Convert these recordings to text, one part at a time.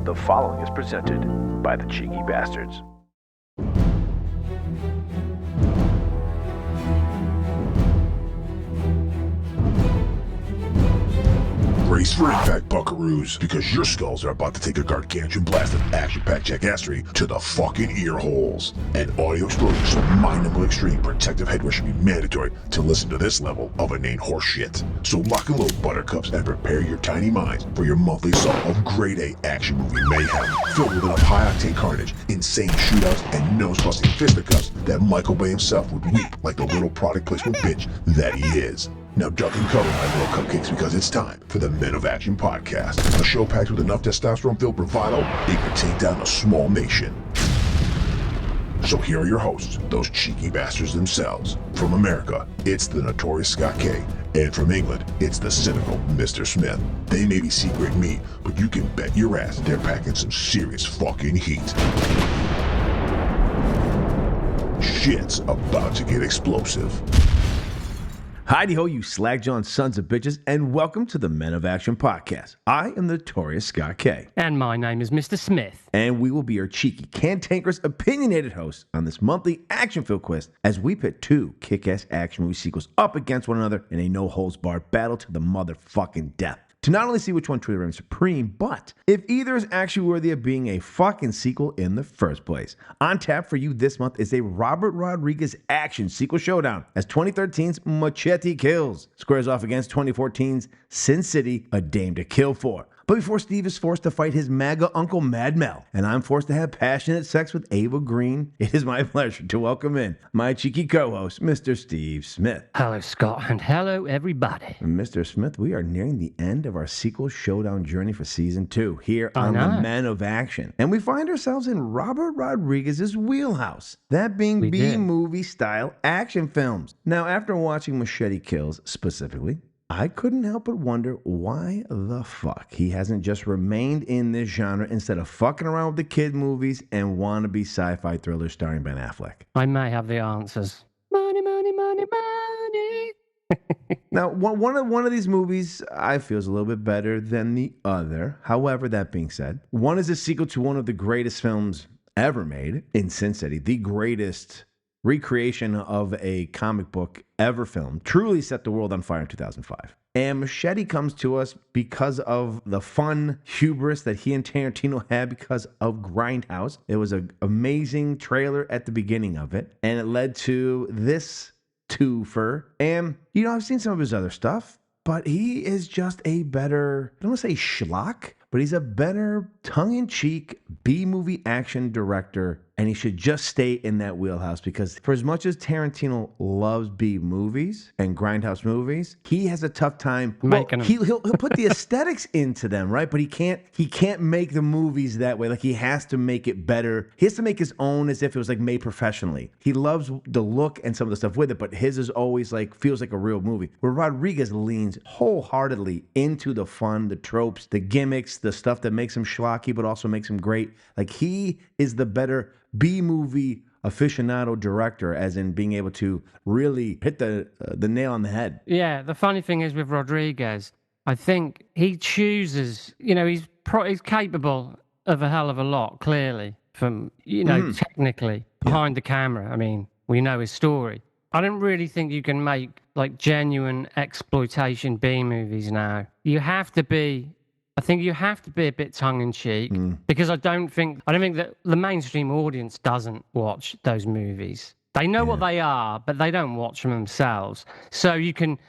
The following is presented by the Cheeky Bastards. Brace for impact, buckaroos, because your skulls are about to take a gargantuan blast of action-packed jackassery to the fucking ear holes. An audio explosion so mind-numbing extreme protective headwear should be mandatory to listen to this level of inane horseshit. So lock and load, buttercups, and prepare your tiny minds for your monthly assault of grade A action movie mayhem, filled with enough high-octane carnage, insane shootouts, and nose-busting fisticuffs that Michael Bay himself would weep like the little product placement bitch that he is. Now duck and cover my little cupcakes because it's time for the Men of Action podcast, a show packed with enough testosterone-filled bravado it could take down a small nation. So here are your hosts, those cheeky bastards themselves. From America, it's the notorious Scott K, and from England, it's the cynical Mr. Smith. They may be secret meat, but you can bet your ass they're packing some serious fucking heat. Shit's about to get explosive. Heidi-ho, you slack-jawed sons of bitches, and welcome to the Men of Action podcast. I am the notorious Scott K. And my name is Mr. Smith. And we will be your cheeky, cantankerous, opinionated hosts on this monthly action-filled quest as we pit two kick-ass action movie sequels up against one another in a no-holds-barred battle to the motherfucking death. To not only see which one truly reigns supreme, but if either is actually worthy of being a fucking sequel in the first place. On tap for you this month is a Robert Rodriguez action sequel showdown as 2013's Machete Kills squares off against 2014's Sin City, A Dame to Kill For. But before Steve is forced to fight his MAGA uncle Mad Mel, and I'm forced to have passionate sex with Ava Green, it is my pleasure to welcome in my cheeky co-host, Mr. Steve Smith. Hello, Scott, and hello, everybody. Mr. Smith, we are nearing the end of our sequel showdown journey for season 2 here on the Men of Action. And we find ourselves in Robert Rodriguez's wheelhouse, that being B-movie style action films. Now, after watching Machete Kills specifically, I couldn't help but wonder why the fuck he hasn't just remained in this genre instead of fucking around with the kid movies and wannabe sci-fi thrillers starring Ben Affleck. I may have the answers. Money, money, money, money. Now, one of these movies I feel is a little bit better than the other. However, that being said, one is a sequel to one of the greatest films ever made in Sin City, the greatest recreation of a comic book ever filmed, truly set the world on fire in 2005. And Machete comes to us because of the fun hubris that he and Tarantino had because of Grindhouse. It was an amazing trailer at the beginning of it, and it led to this twofer. And, you know, I've seen some of his other stuff, but he is just a better, I don't want to say schlock, but he's a better tongue-in-cheek B-movie action director, and he should just stay in that wheelhouse because for as much as Tarantino loves B-movies and grindhouse movies, he has a tough time making them. He'll put the aesthetics into them, right? But he can't make the movies that way. Like, he has to make it better. He has to make his own as if it was like made professionally. He loves the look and some of the stuff with it, but his is always like feels like a real movie. Where Rodriguez leans wholeheartedly into the fun, the tropes, the gimmicks, the stuff that makes him schlocky but also makes him great. Like, he is the better B-movie aficionado director, as in being able to really hit the nail on the head. Yeah, the funny thing is with Rodriguez, I think he chooses, you know, he's capable of a hell of a lot, clearly, from, you know, technically, behind the camera. I mean, we know his story. I don't really think you can make, like, genuine exploitation B-movies now. I think you have to be a bit tongue-in-cheek because I don't think that the mainstream audience doesn't watch those movies. They know what they are, but they don't watch them themselves. So you can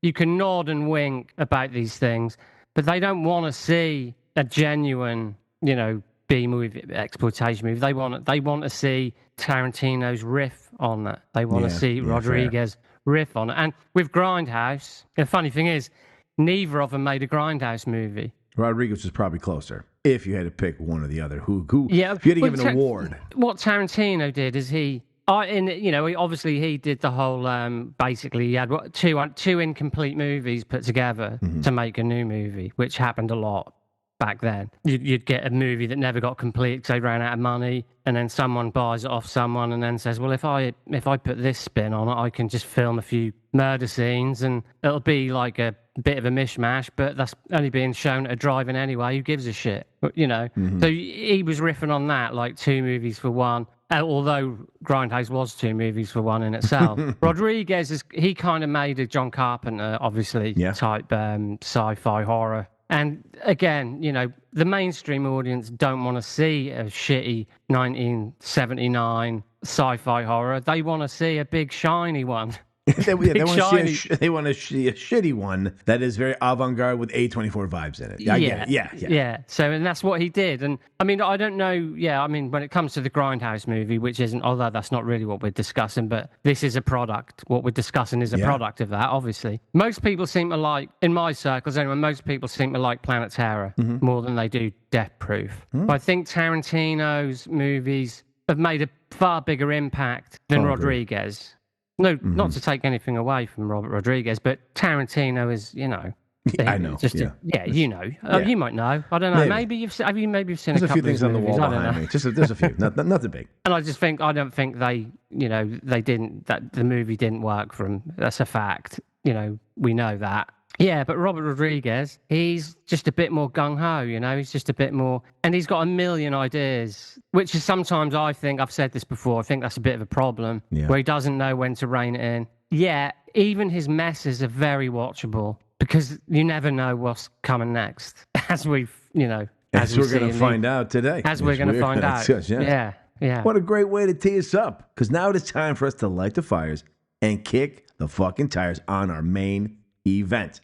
nod and wink about these things, but they don't want to see a genuine, you know, B-movie exploitation movie. They want to see Tarantino's riff on that. They want to see Rodriguez riff on it. And with Grindhouse, the funny thing is, neither of them made a Grindhouse movie. Rodriguez was probably closer. If you had to pick one or the other, who if you had to give an award. What Tarantino did is he did the whole, basically he had two incomplete movies put together to make a new movie, which happened a lot back then. You'd get a movie that never got complete because they ran out of money, and then someone buys it off someone and then says, well, if I put this spin on it, I can just film a few murder scenes and it'll be like a bit of a mishmash, but that's only being shown at a drive-in anyway. Who gives a shit? You know? So he was riffing on that, like 2 movies for one. Although Grindhouse was 2 movies for one in itself. Rodriguez, he kind of made a John Carpenter, obviously, type sci-fi horror. And again, you know, the mainstream audience don't want to see a shitty 1979 sci-fi horror. They want to see a big, shiny one. They want to see a shitty one that is very avant-garde with A24 vibes in it. I get it. Yeah. So, and that's what he did. And I mean, I don't know. Yeah, I mean, when it comes to the Grindhouse movie, which isn't, although that's not really what we're discussing, but this is a product. What we're discussing is a product of that, obviously. Most people seem to like, in my circles anyway, most people seem to like Planet Terror more than they do Death Proof. But I think Tarantino's movies have made a far bigger impact than Rodriguez. No, not to take anything away from Robert Rodriguez, but Tarantino is, you know. I know. You know. You might know. I don't know. Maybe you've seen There's a couple few things of on the movies. wall behind me. There's a few. Nothing big. And I don't think they, you know, that the movie didn't work for him. That's a fact. You know, we know that. Yeah, but Robert Rodriguez, he's just a bit more gung-ho, you know, he's just a bit more, and he's got a million ideas, which is sometimes, I think, I've said this before, I think that's a bit of a problem, where he doesn't know when to rein it in. Yeah, even his messes are very watchable, because you never know what's coming next, as we're going to find out today. As we're going to find out. Yeah. What a great way to tee us up, because now it is time for us to light the fires and kick the fucking tires on our main event.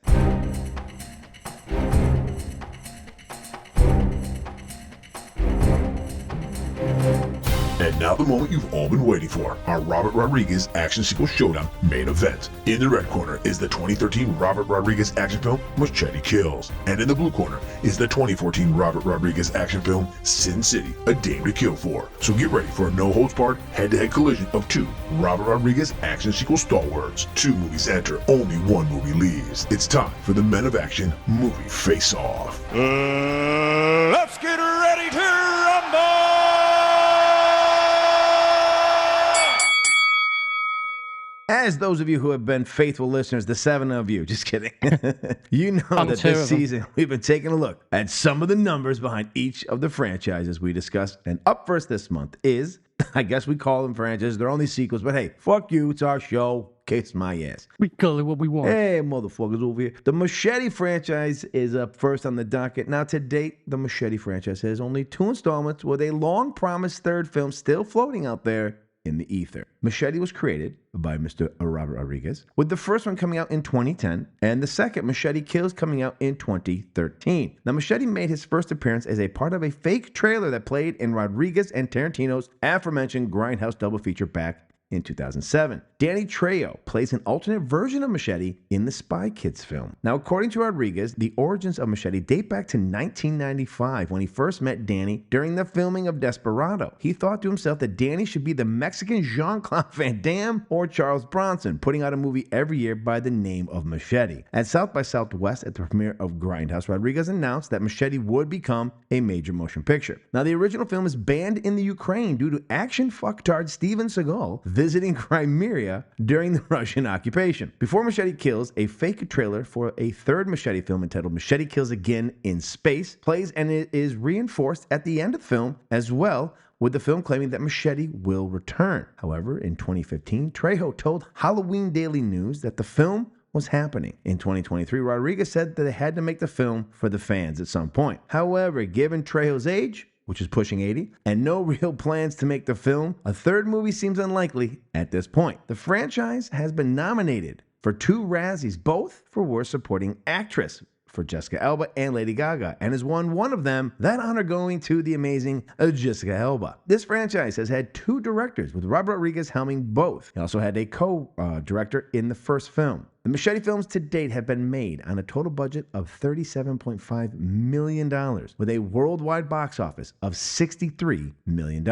And now the moment you've all been waiting for, our Robert Rodriguez action sequel showdown main event. In the red corner is the 2013 Robert Rodriguez action film Machete Kills. And in the blue corner is the 2014 Robert Rodriguez action film Sin City, A Dame to Kill For. So get ready for a no-holds-barred head-to-head collision of 2 Robert Rodriguez action sequel stalwarts. 2 movies enter, only 1 movie leaves. It's time for the Men of Action movie face-off. Let's get ready to rumble! As those of you who have been faithful listeners, the 7 of you, just kidding, you know that this season we've been taking a look at some of the numbers behind each of the franchises we discussed. And up first this month is, I guess we call them franchises, they're only sequels, but hey, fuck you, it's our show, kiss my ass. We call it what we want. Hey, motherfuckers over here. The Machete franchise is up first on the docket. Now, to date, the Machete franchise has only 2 installments with a long-promised 3rd film still floating out there in the ether. Machete was created by Mr. Robert Rodriguez, with the first one coming out in 2010 and the second, Machete Kills, coming out in 2013. Now, Machete made his first appearance as a part of a fake trailer that played in Rodriguez and Tarantino's aforementioned Grindhouse double feature back in 2007. Danny Trejo plays an alternate version of Machete in the Spy Kids film. Now, according to Rodriguez, the origins of Machete date back to 1995 when he first met Danny during the filming of Desperado. He thought to himself that Danny should be the Mexican Jean-Claude Van Damme or Charles Bronson, putting out a movie every year by the name of Machete. At South by Southwest at the premiere of Grindhouse, Rodriguez announced that Machete would become a major motion picture. Now, the original film is banned in the Ukraine due to action fucktard Steven Seagal visiting Crimea during the Russian occupation. Before Machete Kills, a fake trailer for a 3rd Machete film entitled Machete Kills Again in Space plays, and it is reinforced at the end of the film as well, with the film claiming that Machete will return. However, in 2015, Trejo told Halloween Daily News that the film was happening. In 2023, Rodriguez said that they had to make the film for the fans at some point. However, given Trejo's age, which is pushing 80, and no real plans to make the film, a 3rd movie seems unlikely at this point. The franchise has been nominated for 2 Razzies, both for Worst Supporting Actress, for Jessica Alba and Lady Gaga, and has won one of them, that honor going to the amazing Jessica Alba. This franchise has had 2 directors, with Robert Rodriguez helming both. He also had a co-director in the first film. The Machete films to date have been made on a total budget of $37.5 million, with a worldwide box office of $63 million.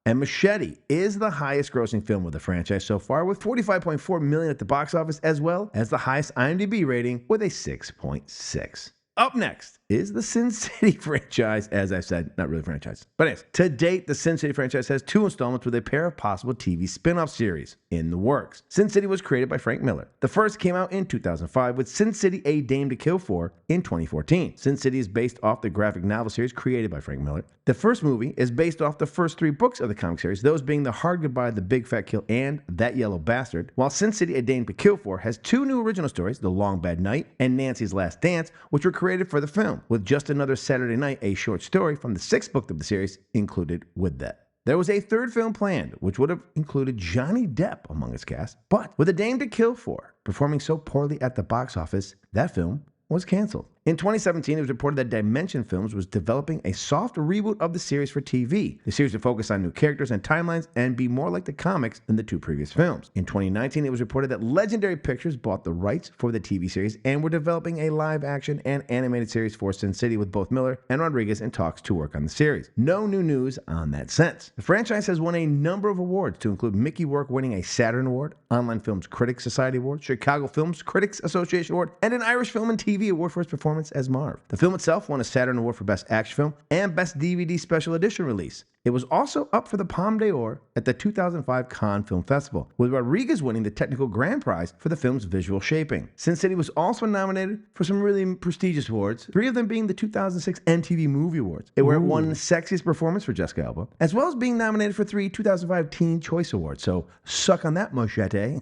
And Machete is the highest grossing film of the franchise so far, with $45.4 million at the box office, as well as the highest IMDb rating with a 6.6. Up next is the Sin City franchise, as I said, not really franchise. But anyways, to date, the Sin City franchise has 2 installments with a pair of possible TV spin-off series in the works. Sin City was created by Frank Miller. The first came out in 2005 with Sin City: A Dame to Kill For in 2014. Sin City is based off the graphic novel series created by Frank Miller. The first movie is based off the first 3 books of the comic series, those being The Hard Goodbye, The Big Fat Kill, and That Yellow Bastard, while Sin City: A Dame to Kill For has 2 new original stories, The Long Bad Night and Nancy's Last Dance, which were created for the film, with Just Another Saturday Night, a short story from the 6th book of the series, included with that. There was a 3rd film planned, which would have included Johnny Depp among its cast, but with A Dame to Kill For performing so poorly at the box office, that film was canceled. In 2017, it was reported that Dimension Films was developing a soft reboot of the series for TV. The series would focus on new characters and timelines and be more like the comics than the 2 previous films. In 2019, it was reported that Legendary Pictures bought the rights for the TV series and were developing a live-action and animated series for Sin City with both Miller and Rodriguez in talks to work on the series. No new news on that sense. The franchise has won a number of awards, to include Mickey Rourke winning a Saturn Award, Online Films Critics Society Award, Chicago Films Critics Association Award, and an Irish Film and TV Award for its performance as Marv. The film itself won a Saturn Award for Best Action Film and Best DVD Special Edition Release. It was also up for the Palme d'Or at the 2005 Cannes Film Festival, with Rodriguez winning the technical grand prize for the film's visual shaping. Sin City was also nominated for some really prestigious awards, 3 of them being the 2006 MTV Movie Awards, where it won Sexiest Performance for Jessica Alba, as well as being nominated for 3 2005 Teen Choice Awards. So suck on that, Machete.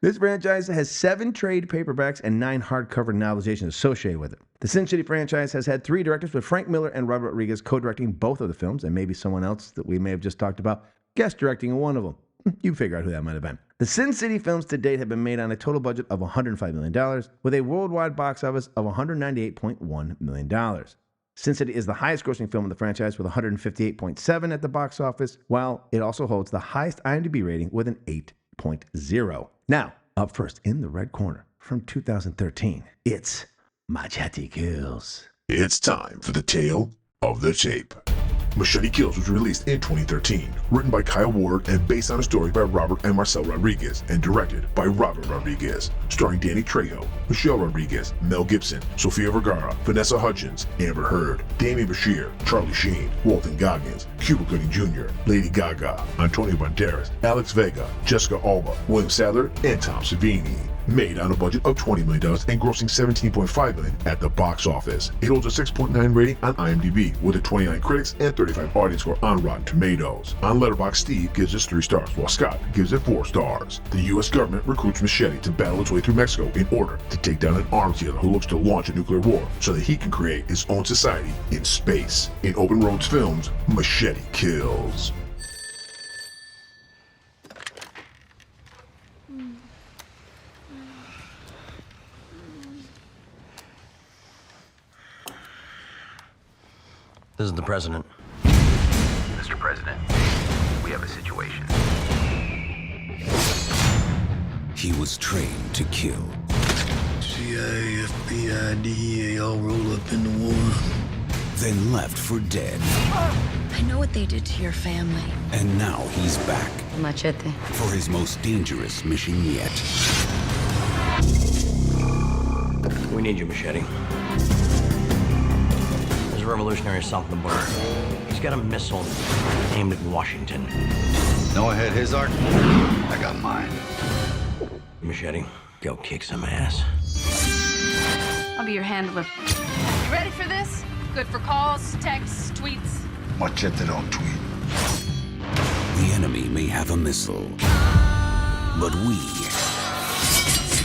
This franchise has 7 trade paperbacks and 9 hardcover novelizations associated with it. The Sin City franchise has had 3 directors, with Frank Miller and Robert Rodriguez co-directing both of the films, and maybe someone else that we may have just talked about guest directing one of them. You figure out who that might have been. The Sin City films to date have been made on a total budget of $105 million, with a worldwide box office of $198.1 million. Sin City is the highest grossing film in the franchise with $158.7 at the box office, while it also holds the highest IMDb rating with an 8.0. Now, up first in the red corner from 2013, it's Machete Kills. It's time for the tale of the tape. Machete Kills was released in 2013, written by Kyle Ward and based on a story by Robert and Marcel Rodriguez, and directed by Robert Rodriguez, starring Danny Trejo, Michelle Rodriguez, Mel Gibson, Sofia Vergara, Vanessa Hudgens, Amber Heard, Damian Bashir, Charlie Sheen, Walton Goggins, Cuba Gooding Jr., Lady Gaga, Antonio Banderas, Alex Vega, Jessica Alba, William Sadler, and Tom Savini. Made on a budget of $20 million and grossing $17.5 million at the box office. It holds a 6.9 rating on IMDb with a 29 critics and 35 audience score on Rotten Tomatoes. On Letterboxd, Steve gives us 3 stars, while Scott gives it 4 stars. The U.S. government recruits Machete to battle its way through Mexico in order to take down an arms dealer who looks to launch a nuclear war so that he can create his own society in space. In Open Roads Films, Machete Kills. This is the president. Mr. President, we have a situation. He was trained to kill. CIA, FBI, DEA all roll up in the war. Then left for dead. I know what they did to your family. And now he's back Machete. for his most dangerous mission yet. We need you, Machete. There's a revolutionary south of the border. He's got a missile aimed at Washington. Noah had his arc. I got mine. Machete, go kick some ass. I'll be your handler. You ready for this? Good for calls, texts, tweets. Machete don't tweet. The enemy may have a missile, but we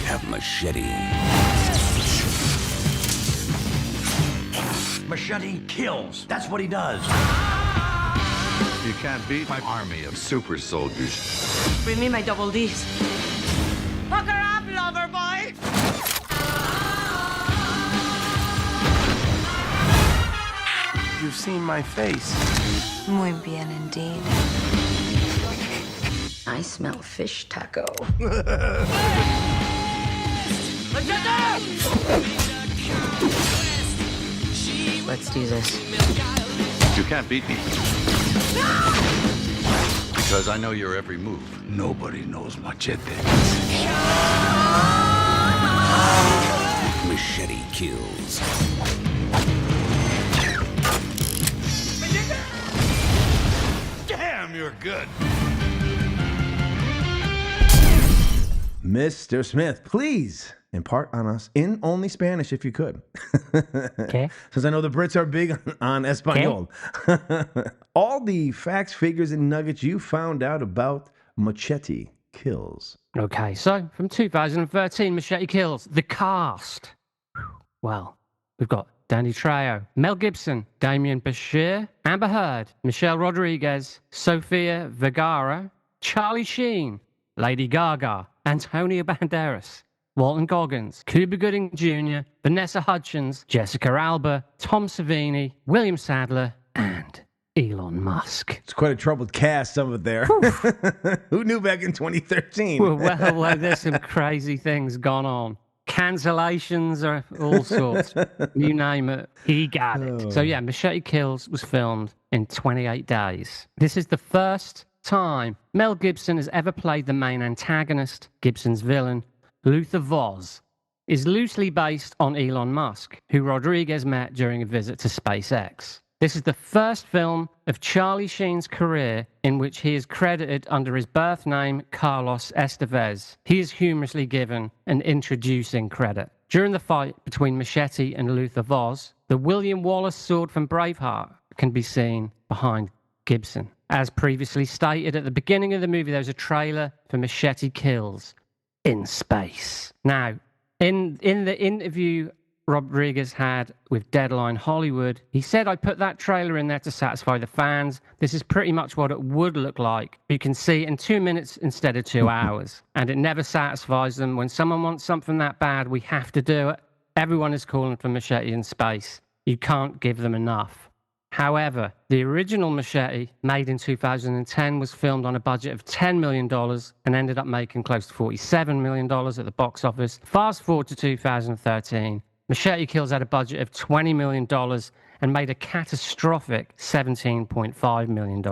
have Machete. Machete kills. That's what he does. You can't beat my army of super soldiers. Bring me my double Ds. Hook her up, lover boy! You've seen my face. Muy bien indeed. I smell fish taco. Let's do this. You can't beat me. Because I know your every move. Nobody knows Machete. Machete Kills. Damn, you're good. Mr. Smith, please impart on us in only Spanish if you could. Okay. Since I know the Brits are big on Espanol. All the facts, figures, and nuggets you found out about Machete Kills. Okay, so from 2013, Machete Kills, the cast. Well, we've got Danny Trejo, Mel Gibson, Damian Bashir, Amber Heard, Michelle Rodriguez, Sofia Vergara, Charlie Sheen, Lady Gaga, Antonio Banderas, Walton Goggins, Cuba Gooding Jr., Vanessa Hudgens, Jessica Alba, Tom Savini, William Sadler, and Elon Musk. It's quite a troubled cast, some of it there. Who knew back in 2013? Well, there's some crazy things gone on. Cancellations or all sorts. You name it, he got it. So yeah, Machete Kills was filmed in 28 days. This is the first time Mel Gibson has ever played the main antagonist. Gibson's villain, Luther Voss, is loosely based on Elon Musk, who Rodriguez met during a visit to SpaceX. This is the first film of Charlie Sheen's career in which he is credited under his birth name, Carlos Estevez. He is humorously given an introducing credit. During the fight between Machete and Luther Voss, the William Wallace sword from Braveheart can be seen behind Gibson. As previously stated at the beginning of the movie, there was a trailer for Machete Kills in space. Now, in the interview Rodriguez had with Deadline Hollywood, he said, I put that trailer in there to satisfy the fans. This is pretty much what it would look like. You can see it in 2 minutes instead of 2 hours. And it never satisfies them. When someone wants something that bad, we have to do it. Everyone is calling for Machete in space. You can't give them enough. However, the original Machete, made in 2010, was filmed on a budget of $10 million and ended up making close to $47 million at the box office. Fast forward to 2013, Machete Kills had a budget of $20 million and made a catastrophic $17.5 million.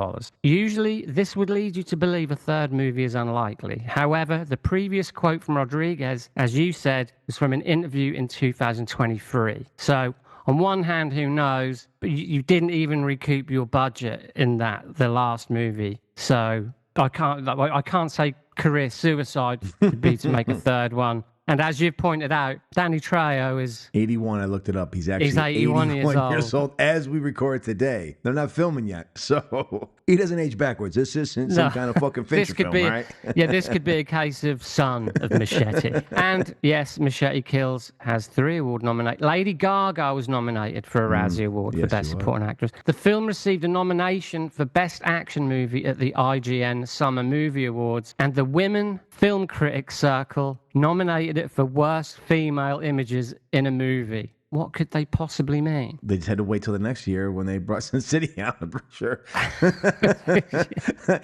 Usually, this would lead you to believe a third movie is unlikely. However, the previous quote from Rodriguez, as you said, was from an interview in 2023. So, on one hand, who knows, but you didn't even recoup your budget in the last movie. So I can't say career suicide would be to make a third one. And as you've pointed out, Danny Trejo is 81. I looked it up. He's actually 81 years old as we record today. They're not filming yet, so he doesn't age backwards. This isn't some kind of fucking Fincher film, right? This could be a case of son of Machete. And yes, Machete Kills has 3 award nominations. Lady Gaga was nominated for a Razzie Award for Best Supporting Actress. The film received a nomination for Best Action Movie at the IGN Summer Movie Awards, and the Women Film Critics Circle nominated it for Worst Female Images in a Movie. What could they possibly mean? They just had to wait till the next year when they brought Sin City out, I'm pretty sure.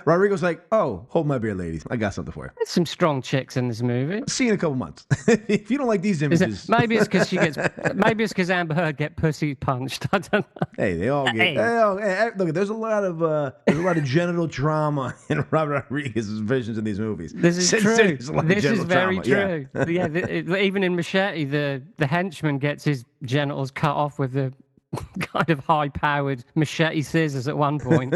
Rodrigo's like, oh, hold my beer, ladies. I got something for you. There's some strong chicks in this movie. See you in a couple months. If you don't like these images. Maybe it's because Amber Heard get pussy punched. I don't know. Hey, they all get. Hey, look, there's a lot of genital trauma in Robert Rodriguez's visions in these movies. This is Sin true. City's a lot of This is genital very trauma. true. Yeah, even in Machete, the henchman gets his genitals cut off with the kind of high-powered machete scissors at one point.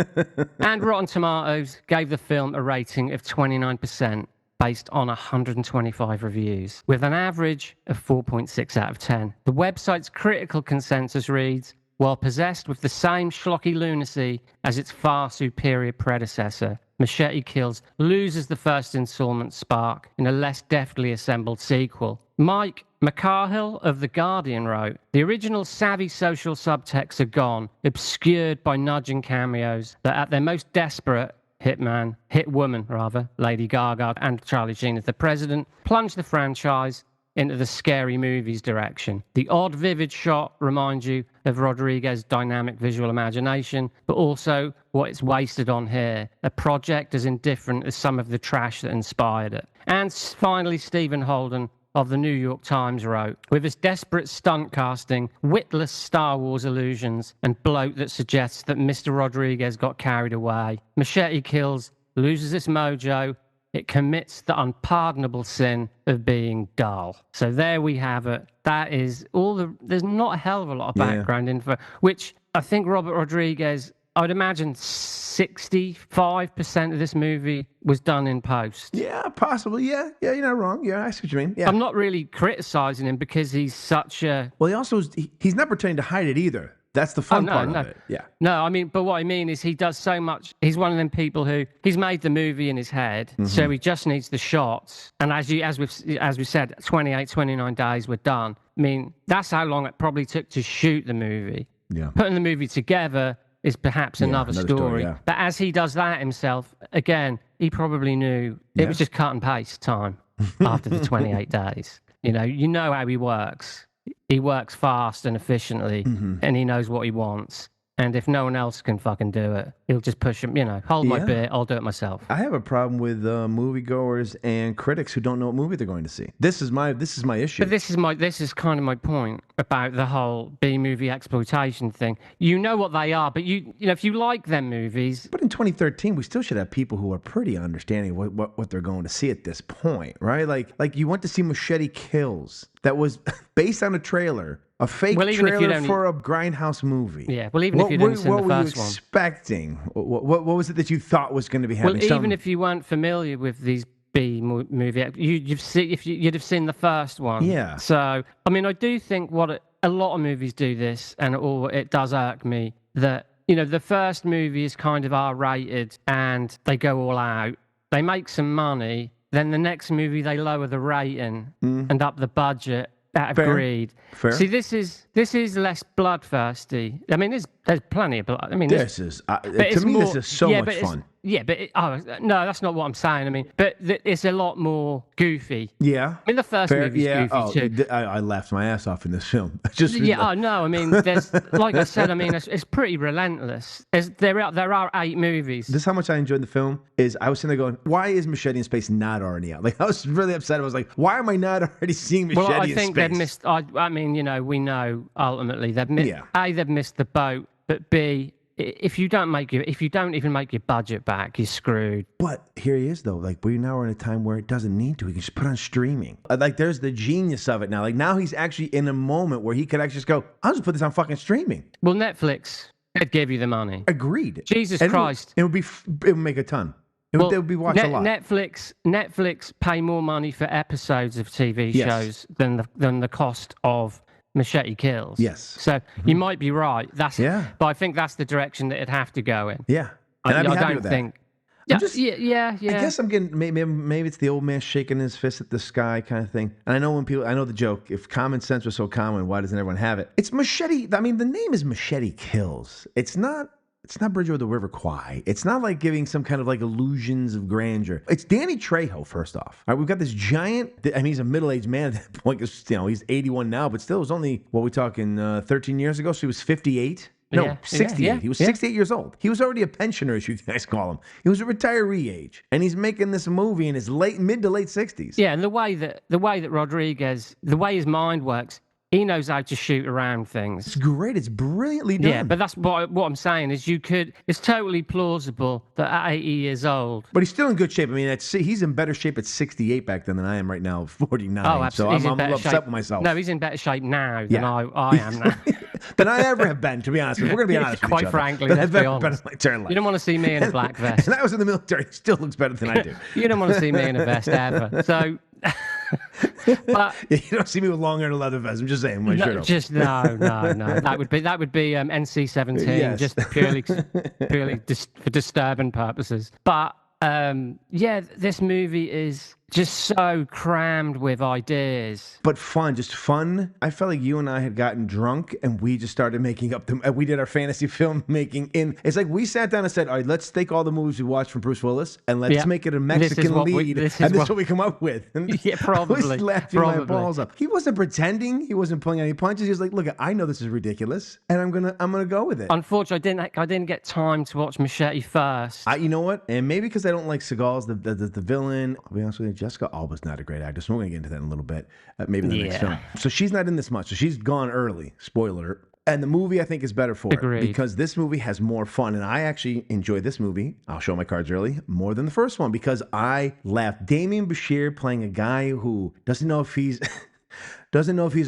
And Rotten Tomatoes gave the film a rating of 29% based on 125 reviews, with an average of 4.6 out of 10. The website's critical consensus reads, while possessed with the same schlocky lunacy as its far superior predecessor, Machete Kills loses the first installment spark in a less deftly assembled sequel. Mike McCarhill of The Guardian wrote, the original savvy social subtexts are gone, obscured by nudging cameos that at their most desperate, Hitwoman, Lady Gaga and Charlie Sheen as the president, plunged the franchise into the scary movies direction. The odd, vivid shot reminds you of Rodriguez's dynamic visual imagination, but also what it's wasted on here, a project as indifferent as some of the trash that inspired it. And finally, Stephen Holden of the New York Times wrote, with its desperate stunt casting, witless Star Wars illusions, and bloat that suggests that Mr. Rodriguez got carried away, Machete Kills loses its mojo it commits the unpardonable sin of being dull. So there we have it. That is there's not a hell of a lot of background info, which I think Robert Rodriguez, I would imagine 65% of this movie was done in post. Yeah, possibly. Yeah, you're not wrong. Yeah, I see what you mean. Yeah. I'm not really criticizing him because he's such a... Well, he's not pretending to hide it either. That's the fun part of it. Yeah. No, I mean, but what I mean is he does so much. He's one of them people who he's made the movie in his head, so he just needs the shots. And as we said, 28, 29 days were done. I mean, that's how long it probably took to shoot the movie. Yeah. Putting the movie together is perhaps another story. Yeah. But as he does that himself, again, he probably knew it was just cut and paste time after the 28 days. You know how he works. He works fast and efficiently, and he knows what he wants. And if no one else can fucking do it, he'll just push him, hold my beer, I'll do it myself. I have a problem with moviegoers and critics who don't know what movie they're going to see. This is my issue. But this is kind of my point about the whole B-movie exploitation thing. You know what they are, but you know if you like them movies. But in 2013, we still should have people who are pretty understanding what they're going to see at this point, right? Like you went to see Machete Kills, that was based on a trailer. A fake trailer for a grindhouse movie. Yeah, well, even if you didn't see the first one. What were you expecting? What was it that you thought was going to be happening? Well, even if you weren't familiar with these B-movie, you'd have seen the first one. Yeah. So, I mean, I do think a lot of movies do this, and it does irk me that, the first movie is kind of R-rated, and they go all out. They make some money. Then the next movie, they lower the rating and up the budget. Out of greed. Fair. See, this is less bloodthirsty. I mean, there's plenty of blood. I mean, this is so much fun. No, that's not what I'm saying. I mean, but it's a lot more goofy. Yeah. I mean, the first movie's goofy too. I laughed my ass off in this film. I mean, there's like I said. I mean, it's pretty relentless. There are 8 movies. This is how much I enjoyed the film. I was sitting there going, why is Machete in Space not already out? Like, I was really upset. I was like, why am I not already seeing Machete in Space? Well, I think they've missed. I mean, we know ultimately they've missed. A, they've missed the boat, but B, if you don't even make your budget back, you're screwed. But here he is, though. Like, we now are in a time where it doesn't need to. He can just put on streaming. Like, there's the genius of it now. Like, now he's actually in a moment where he could actually just go, I'll just put this on fucking streaming. Well, Netflix, they'd give you the money. Agreed. Jesus Christ. It would make a ton. It would be watched a lot. Netflix pay more money for episodes of TV shows than the cost of Machete Kills. Yes. So you might be right. But I think that's the direction that it'd have to go in. Yeah. And I don't think. I guess I'm getting maybe it's the old man shaking his fist at the sky kind of thing. And I know the joke. If common sense was so common, why doesn't everyone have it? It's Machete. I mean, the name is Machete Kills. It's not Bridge over the River Kwai. It's not like giving some kind of like illusions of grandeur. It's Danny Trejo, first off. All right, we've got this giant, he's a middle-aged man at that point. He's 81 now, but still, it was only, what are we talking, 13 years ago? So he was 58? No, 68. He was 68 years old. He was already a pensioner, as you guys call him. He was a retiree age. And he's making this movie in his mid to late 60s. Yeah, and the way that Rodriguez, the way his mind works, he knows how to shoot around things. It's great. It's brilliantly done. Yeah, but that's what I'm saying is it's totally plausible that at 80 years old. But he's still in good shape. I mean, he's in better shape at 68 back then than I am right now, 49. Oh, absolutely. So I'm a little upset with myself. No, he's in better shape now than I am now. Than I ever have been, to be honest with you. We're going to be honest with each other. Quite frankly, let's be honest. My entire life. You don't want to see me in a black vest. And I was in the military. He still looks better than I do. You don't want to see me in a vest ever. So... But you don't see me with long hair and a leather vest. I'm just saying, my shirt. No. That would be NC-17, just purely for disturbing purposes. But this movie is just so crammed with ideas. But fun, just fun. I felt like you and I had gotten drunk and we just started making up we did our fantasy filmmaking it's like we sat down and said, all right, let's take all the movies we watched from Bruce Willis and let's make it a Mexican lead. This is what we come up with. Yeah, probably. I was laughing my balls up. He wasn't pretending. He wasn't pulling any punches. He was like, look, I know this is ridiculous and I'm gonna go with it. Unfortunately, I didn't get time to watch Machete first. You know what? And maybe because I don't like Seagal's the villain. I'll be honest with you, Jessica Alba's not a great actress. We're going to get into that in a little bit. Maybe in the next film. So she's not in this much. So she's gone early. Spoiler alert. And the movie, I think, is better for Agreed. it because this movie has more fun. And I actually enjoyed this movie. I'll show my cards early more than the first one because I laughed. Damien Bashir playing a guy who doesn't know if he's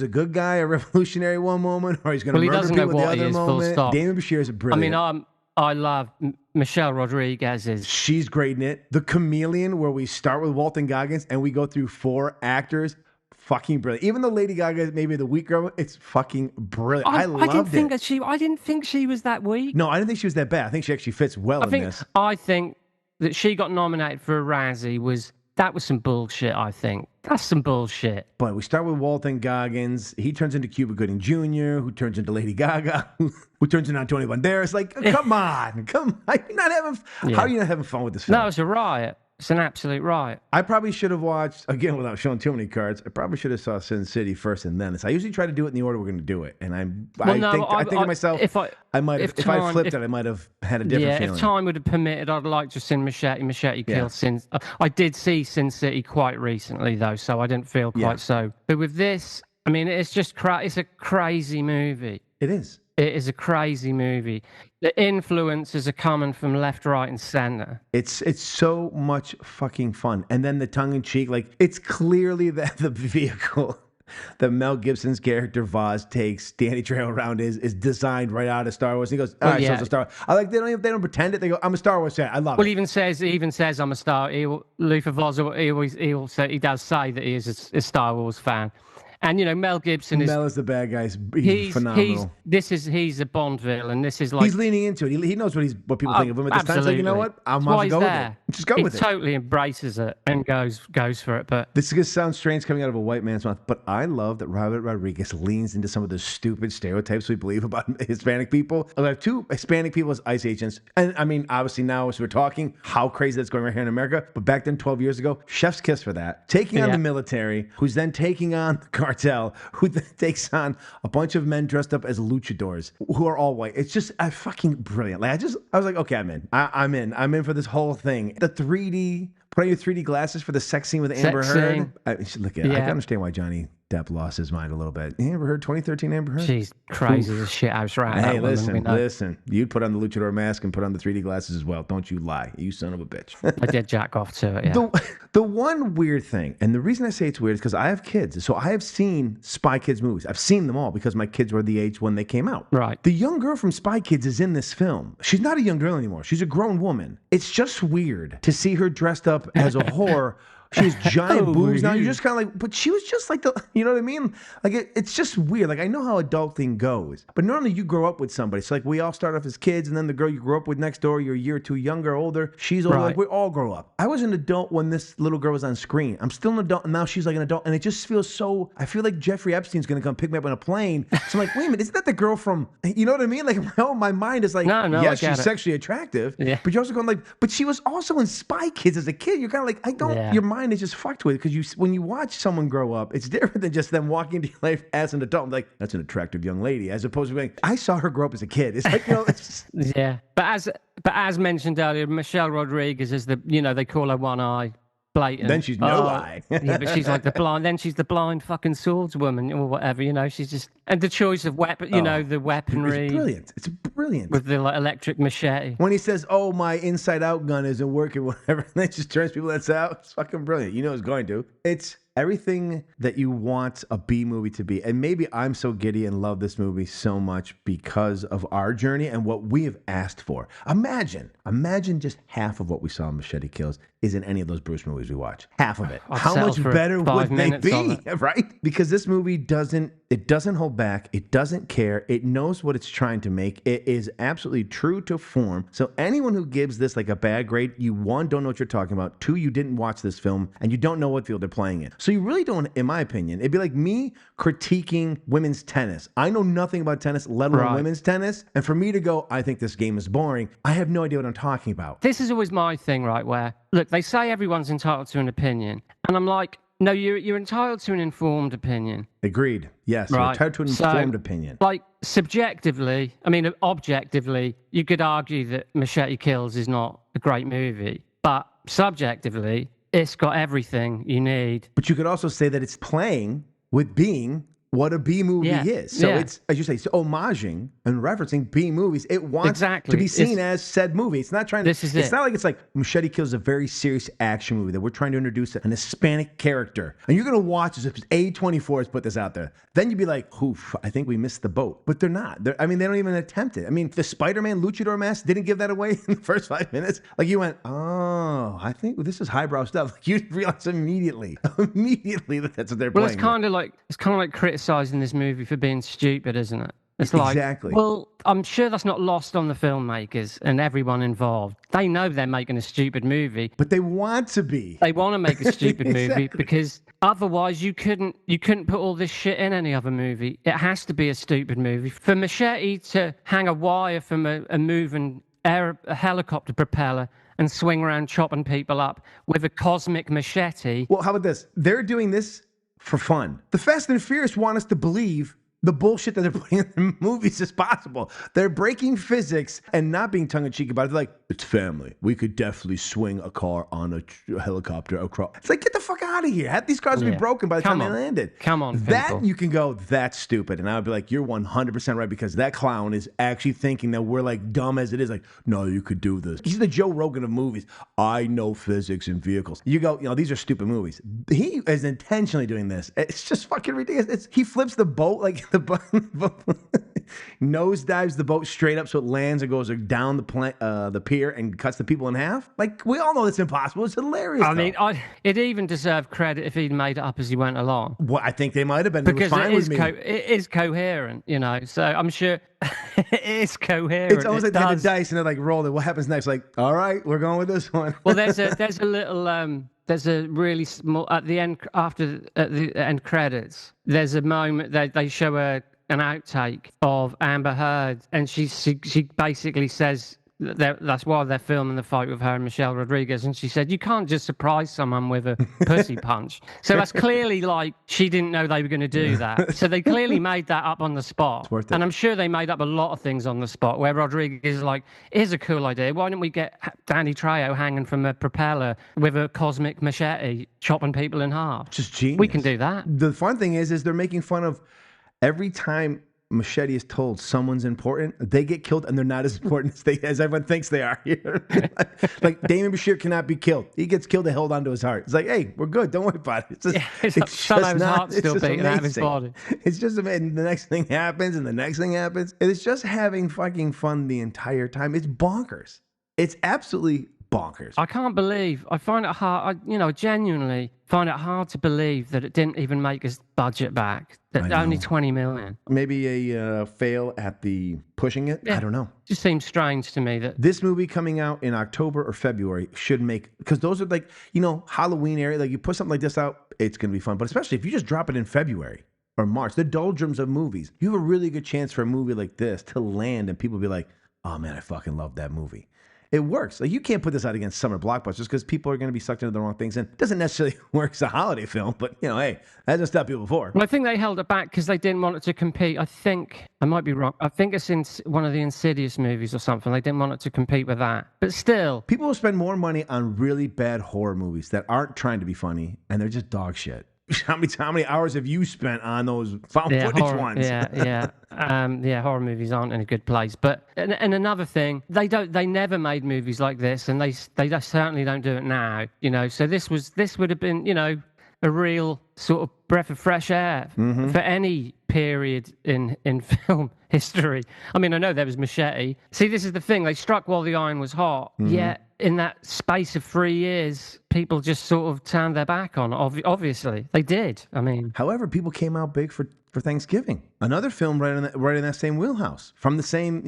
a good guy, a revolutionary one moment, or he's going to murder people the other moment. Damien Bashir is brilliant. I mean, I love Michelle Rodriguez's. She's great in it. The Chameleon, where we start with Walton Goggins and we go through 4 actors. Fucking brilliant. Even though Lady Gaga is maybe the weak girl, it's fucking brilliant. I loved it. I didn't think she was that weak. No, I didn't think she was that bad. I think she actually fits well in this. I think that she got nominated for a Razzie was some bullshit, I think. That's some bullshit. But we start with Walton Goggins. He turns into Cuba Gooding Jr., who turns into Lady Gaga, who turns into Antonio Banderas. Like, come on. How are you not having fun with this film? No, it's a riot. It's an absolute riot. I probably should have watched, again, without showing too many cards, I probably should have saw Sin City first and then this. I usually try to do it in the order we're going to do it. And I think to myself, if I flipped it, I might have had a different feeling. If time would have permitted, I'd like to have seen Machete Kills. I did see Sin City quite recently, though, so I didn't feel quite so. But with this, I mean, it's just it's a crazy movie. It is. It is a crazy movie. The influences are coming from left, right, and center. It's so much fucking fun. And then the tongue-in-cheek, like, it's clearly that the vehicle that Mel Gibson's character Vaz takes Danny Trejo around is designed right out of Star Wars. He goes, all right, so it's a Star Wars. I like, they don't pretend it. They go, I'm a Star Wars fan. I love it. Well, he even says I'm a Star. Luther Voss, he does say that he is a Star Wars fan. And, you know, Mel Gibson is... Mel is the bad guy. He's phenomenal. He's a Bond villain. This is like... He's leaning into it. He knows what people think of him at this time. He's like, you know what? I might go with it. Just go with it. He totally embraces it and goes for it. But this is going to sound strange coming out of a white man's mouth, but I love that Robert Rodriguez leans into some of the stupid stereotypes we believe about Hispanic people. I have 2 Hispanic people as ICE agents. And, I mean, obviously now as we're talking, how crazy that's going right here in America. But back then, 12 years ago, chef's kiss for that. Taking on the military, who's then taking on the cartel, who then takes on a bunch of men dressed up as luchadors who are all white. It's just fucking brilliant. Like I was like, okay, I'm in. I'm in. I'm in for this whole thing. The 3D, put on your 3D glasses for the sex scene with Amber Heard. I can understand why Johnny Depp lost his mind a little bit. Amber Heard, 2013 Amber Heard? She's crazy as shit. I was right. Hey, listen. You'd put on the luchador mask and put on the 3D glasses as well. Don't you lie. You son of a bitch. I did jack off to it, yeah. The one weird thing, and the reason I say it's weird is because I have kids. So I have seen Spy Kids movies. I've seen them all because my kids were the age when they came out. Right. The young girl from Spy Kids is in this film. She's not a young girl anymore. She's a grown woman. It's just weird to see her dressed up as a whore. She has giant boobs now. You're just kind of like, but she was just like you know what I mean? Like, it's just weird. Like, I know how adult thing goes, but normally you grow up with somebody. It's like we all start off as kids, and then the girl you grew up with next door, you're a year or two younger, older. She's older. Right. Like, we all grow up. I was an adult when this little girl was on screen. I'm still an adult, and now she's like an adult, and it just feels so, I feel like Jeffrey Epstein's going to come pick me up on a plane. So I'm like, wait a minute, isn't that the girl from, you know what I mean? Like, my mind is like, yes, she's sexually attractive, but you're also going like, but she was also in Spy Kids as a kid. You're kind of like, your mind is just fucked with it. Because when you watch someone grow up, it's different than just them walking into your life as an adult. I'm like, that's an attractive young lady, as opposed to being, I saw her grow up as a kid. It's like, it's just... Yeah. But as mentioned earlier, Michelle Rodriguez is they call her one eye. Blatant. Then she's no eye. Yeah, but she's like the blind. Then she's the blind fucking swordswoman or whatever. She's just, and the choice of weapon. The weaponry. It's brilliant. It's brilliant with the electric machete. When he says, "Oh, my inside-out gun isn't working," whatever, and then just turns people that's out. It's fucking brilliant. It's going to. It's everything that you want a B movie to be. And maybe I'm so giddy and love this movie so much because of our journey and what we have asked for. Imagine just half of what we saw in Machete Kills is in any of those Bruce movies we watch. Half of it. How much better would they be? Right? Because this movie doesn't hold back. It doesn't care. It knows what it's trying to make. It is absolutely true to form. So anyone who gives this like a bad grade, you, 1, don't know what you're talking about. 2, you didn't watch this film and you don't know what field they're playing in. So you really don't, in my opinion, it'd be like me critiquing women's tennis. I know nothing about tennis, let alone women's tennis. And for me to go, I think this game is boring, I have no idea what I'm talking about. This is always my thing, right? Where, look, they say everyone's entitled to an opinion. And I'm like, no, you're entitled to an informed opinion. Agreed. Yes, you're entitled to an informed opinion. Like, objectively, you could argue that Machete Kills is not a great movie. But subjectively, it's got everything you need. But you could also say that it's playing with being what a B movie is. So Yeah. it's, as you say, it's homaging and referencing B movies. It wants to be seen as said movie. It's not trying to. It's not like it's like Machete Kills is a very serious action movie that we're trying to introduce an Hispanic character, and you're gonna watch as if A24 has put this out there. Then you'd be like, "Oof, I think we missed the boat." But they're not. I mean, they don't even attempt it. I mean, the Spider-Man luchador mask didn't give that away in the first 5 minutes. Like you went, "Oh, I think this is highbrow stuff." Like you realize immediately that that's what they're playing. Well, it's kind of like criticizing this movie for being stupid, isn't it? It's like, exactly. Well, I'm sure that's not lost on the filmmakers and everyone involved. They know they're making a stupid movie, but they want to be. They want to make a stupid movie Exactly. because otherwise you couldn't put all this shit in any other movie. It has to be a stupid movie. For Machete to hang a wire from a moving a helicopter propeller and swing around chopping people up with a cosmic machete. Well, how about this? They're doing this for fun. The Fast and Furious want us to believe the bullshit that they're putting in the movies is possible. They're breaking physics and not being tongue-in-cheek about it. They're like, it's family. We could definitely swing a car on a helicopter across. It's like, get the fuck out of here. Half these cars would be broken by the time they landed. Come on, that people. you can go, that's stupid. And I would be like, you're 100% right, because that clown is actually thinking that we're like dumb as it is. Like, no, you could do this. He's the Joe Rogan of movies. I know physics in vehicles. You go, these are stupid movies. He is intentionally doing this. It's just fucking ridiculous. He flips the boat like the nose dives the boat straight up so it lands and goes down the pier and cuts the people in half. Like, we all know it's impossible. It's hilarious. I mean, it even deserved credit if he'd made it up as he went along. Well, I think they might have been. Because it was fine with me. It is coherent, so I'm sure it is coherent. It's almost like they had the dice and they're like, roll it. What happens next? Like, all right, we're going with this one. Well, there's a little there's a really small at the end at the end credits. There's a moment they show an outtake of Amber Heard, and she basically says that's why they're filming the fight with her and Michelle Rodriguez, and she said you can't just surprise someone with a pussy punch. So that's clearly like she didn't know they were going to do that. So they clearly made that up on the spot. It's worth it. And I'm sure they made up a lot of things on the spot where Rodriguez is like, here's a cool idea. Why don't we get Danny Trejo hanging from a propeller with a cosmic machete chopping people in half? Just genius. We can do that. The fun thing is they're making fun of every time Machete is told someone's important, they get killed, and they're not as important as everyone thinks they are. Like Damon Bashir cannot be killed. He gets killed and held onto his heart. It's like, hey, we're good. Don't worry about it. It's just Sometimes heart's still beating out of his body. It's just amazing. The next thing happens, and the next thing happens. And it's just having fucking fun the entire time. It's bonkers. It's absolutely bonkers. I can't believe. I find it hard. I genuinely find it hard to believe that it didn't even make its budget back. That only 20 million. Maybe a fail at the pushing it. Yeah. I don't know. Just seems strange to me that this movie coming out in October or February should make, because those are like, Halloween area. Like you put something like this out, it's going to be fun. But especially if you just drop it in February or March, the doldrums of movies, you have a really good chance for a movie like this to land and people be like, oh man, I fucking love that movie. It works. Like you can't put this out against summer blockbusters because people are going to be sucked into the wrong things, and it doesn't necessarily work as a holiday film. But hey, that hasn't stopped people before. Well, I think they held it back because they didn't want it to compete. I think I might be wrong. I think it's in one of the Insidious movies or something. They didn't want it to compete with that. But still, people will spend more money on really bad horror movies that aren't trying to be funny and they're just dog shit. How many hours have you spent on those found footage ones? Horror movies aren't in a good place. But and another thing, they never made movies like this, and they certainly don't do it now. So this would have been a real sort of breath of fresh air for any period in film history. I mean, I know there was Machete. See, this is the thing. They struck while the iron was hot. Yet in that space of 3 years, people just sort of turned their back on it. Obviously, they did. I mean, however, people came out big for Thanksgiving. Another film right in that same wheelhouse from the same,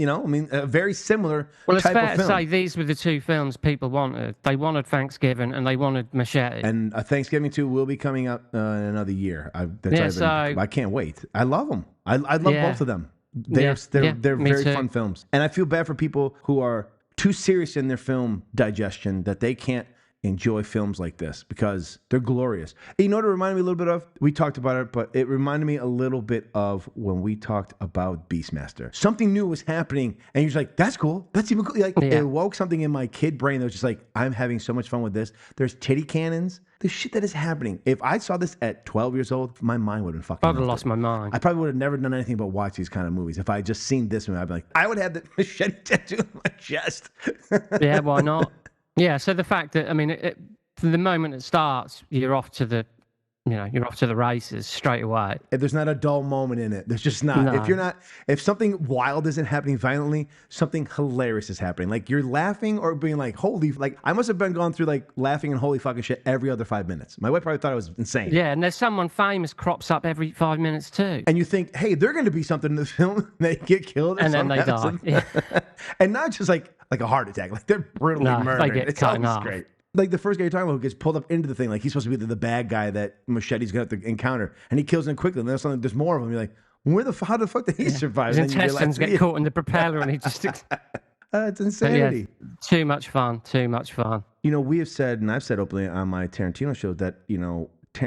a very similar. Well, it's type fair of to film. say these were the two films people wanted. They wanted Thanksgiving and they wanted Machete. And Thanksgiving 2 will be coming up in another year. I can't wait. I love them. I love both of them. They're very fun films. And I feel bad for people who are too serious in their film digestion that they can't enjoy films like this because they're glorious. You know what it reminded me a little bit of? We talked about it, but it reminded me a little bit of when we talked about Beastmaster. Something new was happening, and you're just like, that's cool. That's even cool. Like, it woke something in my kid brain that was just like, I'm having so much fun with this. There's titty cannons. The shit that is happening. If I saw this at 12 years old, my mind would have fucking I'd have lost my mind. I probably would have never done anything but watch these kind of movies. If I had just seen this movie, I'd be like, I would have the machete tattoo on my chest. Yeah, why not? Yeah, so the fact that, I mean, from the moment it starts, you're off to the races straight away. If there's not a dull moment in it, there's just not. No. If something wild isn't happening violently, something hilarious is happening. Like you're laughing or being like, holy, like I must have been going through like laughing and holy fucking shit every other 5 minutes. My wife probably thought I was insane. Yeah, and there's someone famous crops up every 5 minutes too. And you think, hey, they're going to be something in the film. They get killed. And then they die. Yeah. And not just like a heart attack. Like they're brutally murdered. They get It's cut in always half. great. Like the first guy you're talking about who gets pulled up into the thing, like he's supposed to be the bad guy that Machete's going to have to encounter, and he kills him quickly. And then there's more of them. You're like, how the fuck did he survive? His intestines get caught in the propeller, and he just. It's insanity. Yeah, too much fun. Too much fun. You know, we have said, and I've said openly on my Tarantino show that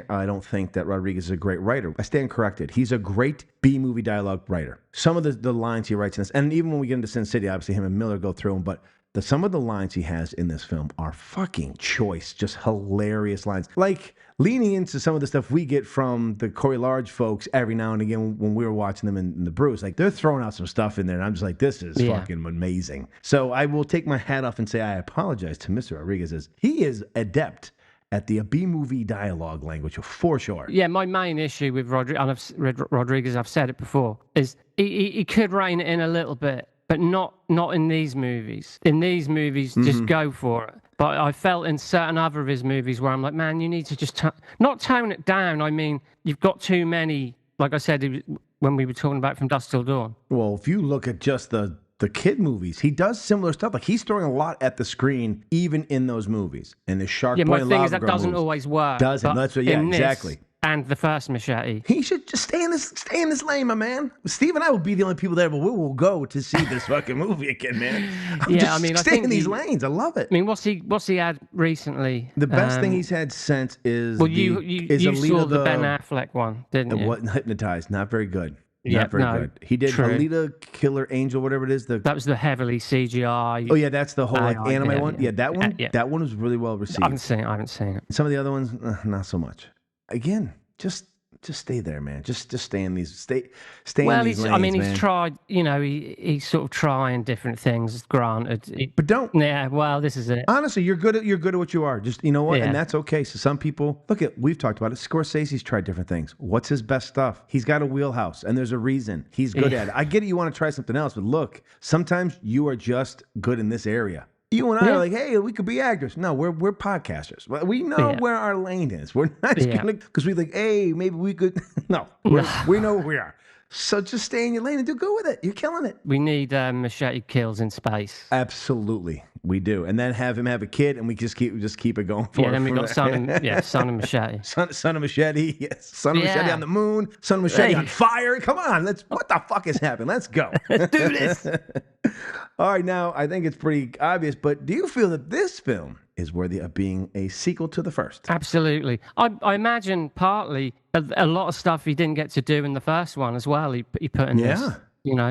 I don't think that Rodriguez is a great writer. I stand corrected. He's a great B-movie dialogue writer. Some of the lines he writes in this, and even when we get into Sin City, obviously him and Miller go through them, but some of the lines he has in this film are fucking choice, just hilarious lines. Like leaning into some of the stuff we get from the Corey Large folks every now and again when we were watching them in the Bruce. Like they're throwing out some stuff in there, and I'm just like, this is fucking amazing. So I will take my hat off and say I apologize to Mr. Rodriguez, as he is adept at the B-movie dialogue language, for sure. Yeah, my main issue with Rodriguez, I've said it before, is he could rein it in a little bit, but not in these movies. In these movies, just go for it. But I felt in certain other of his movies where I'm like, man, you need to just not tone it down. I mean, you've got too many, like I said when we were talking about From Dusk Till Dawn. Well, if you look at just the kid movies, he does similar stuff. Like he's throwing a lot at the screen, even in those movies. And the Shark Boy and Lava Girl my thing is that doesn't always work. Doesn't. That's what. Yeah, exactly. And the first Machete. He should just stay in this lane, my man. Steve and I will be the only people there, but we will go to see this fucking movie again, man. I think in these lanes. I love it. I mean, what's he had recently? The best thing he's had since is you saw the Ben Affleck one, didn't you? What Hypnotized? Not very good. Yeah, Not very good. He did Alita, Killer Angel, whatever it is. That was the heavily CGI. Oh yeah, that's the whole anime one. Yeah, that one. That one was really well received. I haven't seen it. Some of the other ones, not so much. Again, just stay there, man. Just stay in these stay in these lanes, he's tried. You know, he's sort of trying different things. Granted, but don't. Yeah, well, this is it. Honestly, you're good at what you are. Just and that's okay. So some people we've talked about it. Scorsese's tried different things. What's his best stuff? He's got a wheelhouse, and there's a reason he's good at it. I get it. You want to try something else, but look, sometimes you are just good in this area. You and I are like, hey, we could be actors. No, we're podcasters. We know where our lane is. We're not just gonna, because we think, hey, maybe we could. No, we know where we are. So just stay in your lane and do good with it. You're killing it. We need Machete Kills in space. Absolutely, we do. And then have him have a kid, and we just keep it going. Then we got Son of Machete. Son of Machete. Yes, Son of Machete on the moon. Son of Machete on fire. Come on, what the fuck is happening? Let's go. Let's do this. All right, now I think it's pretty obvious, but do you feel that this film is worthy of being a sequel to the first? Absolutely. I imagine partly a lot of stuff he didn't get to do in the first one as well. He put in this,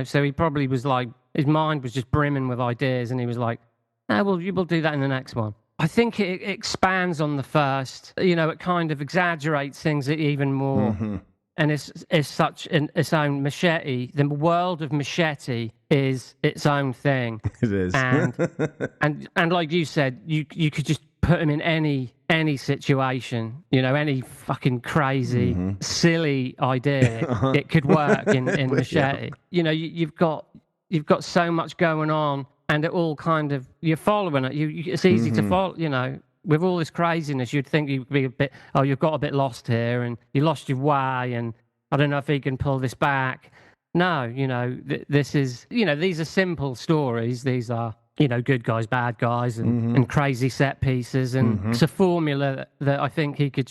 so he probably was like, his mind was just brimming with ideas, and he was like, we'll do that in the next one. I think it expands on the first. It kind of exaggerates things even more. Mm-hmm. And it's such its own Machete. The world of Machete is its own thing. It is. And like you said, you could just put him in any situation, any fucking crazy, silly idea. It could work in Machete. Yeah. You've got so much going on, and it all kind of, you're following it. It's easy to follow, with all this craziness, you'd think you'd be a bit, you've got a bit lost here, and you lost your way, and I don't know if he can pull this back. No, this is, these are simple stories. These are, good guys, bad guys, and crazy set pieces, and it's a formula that I think he could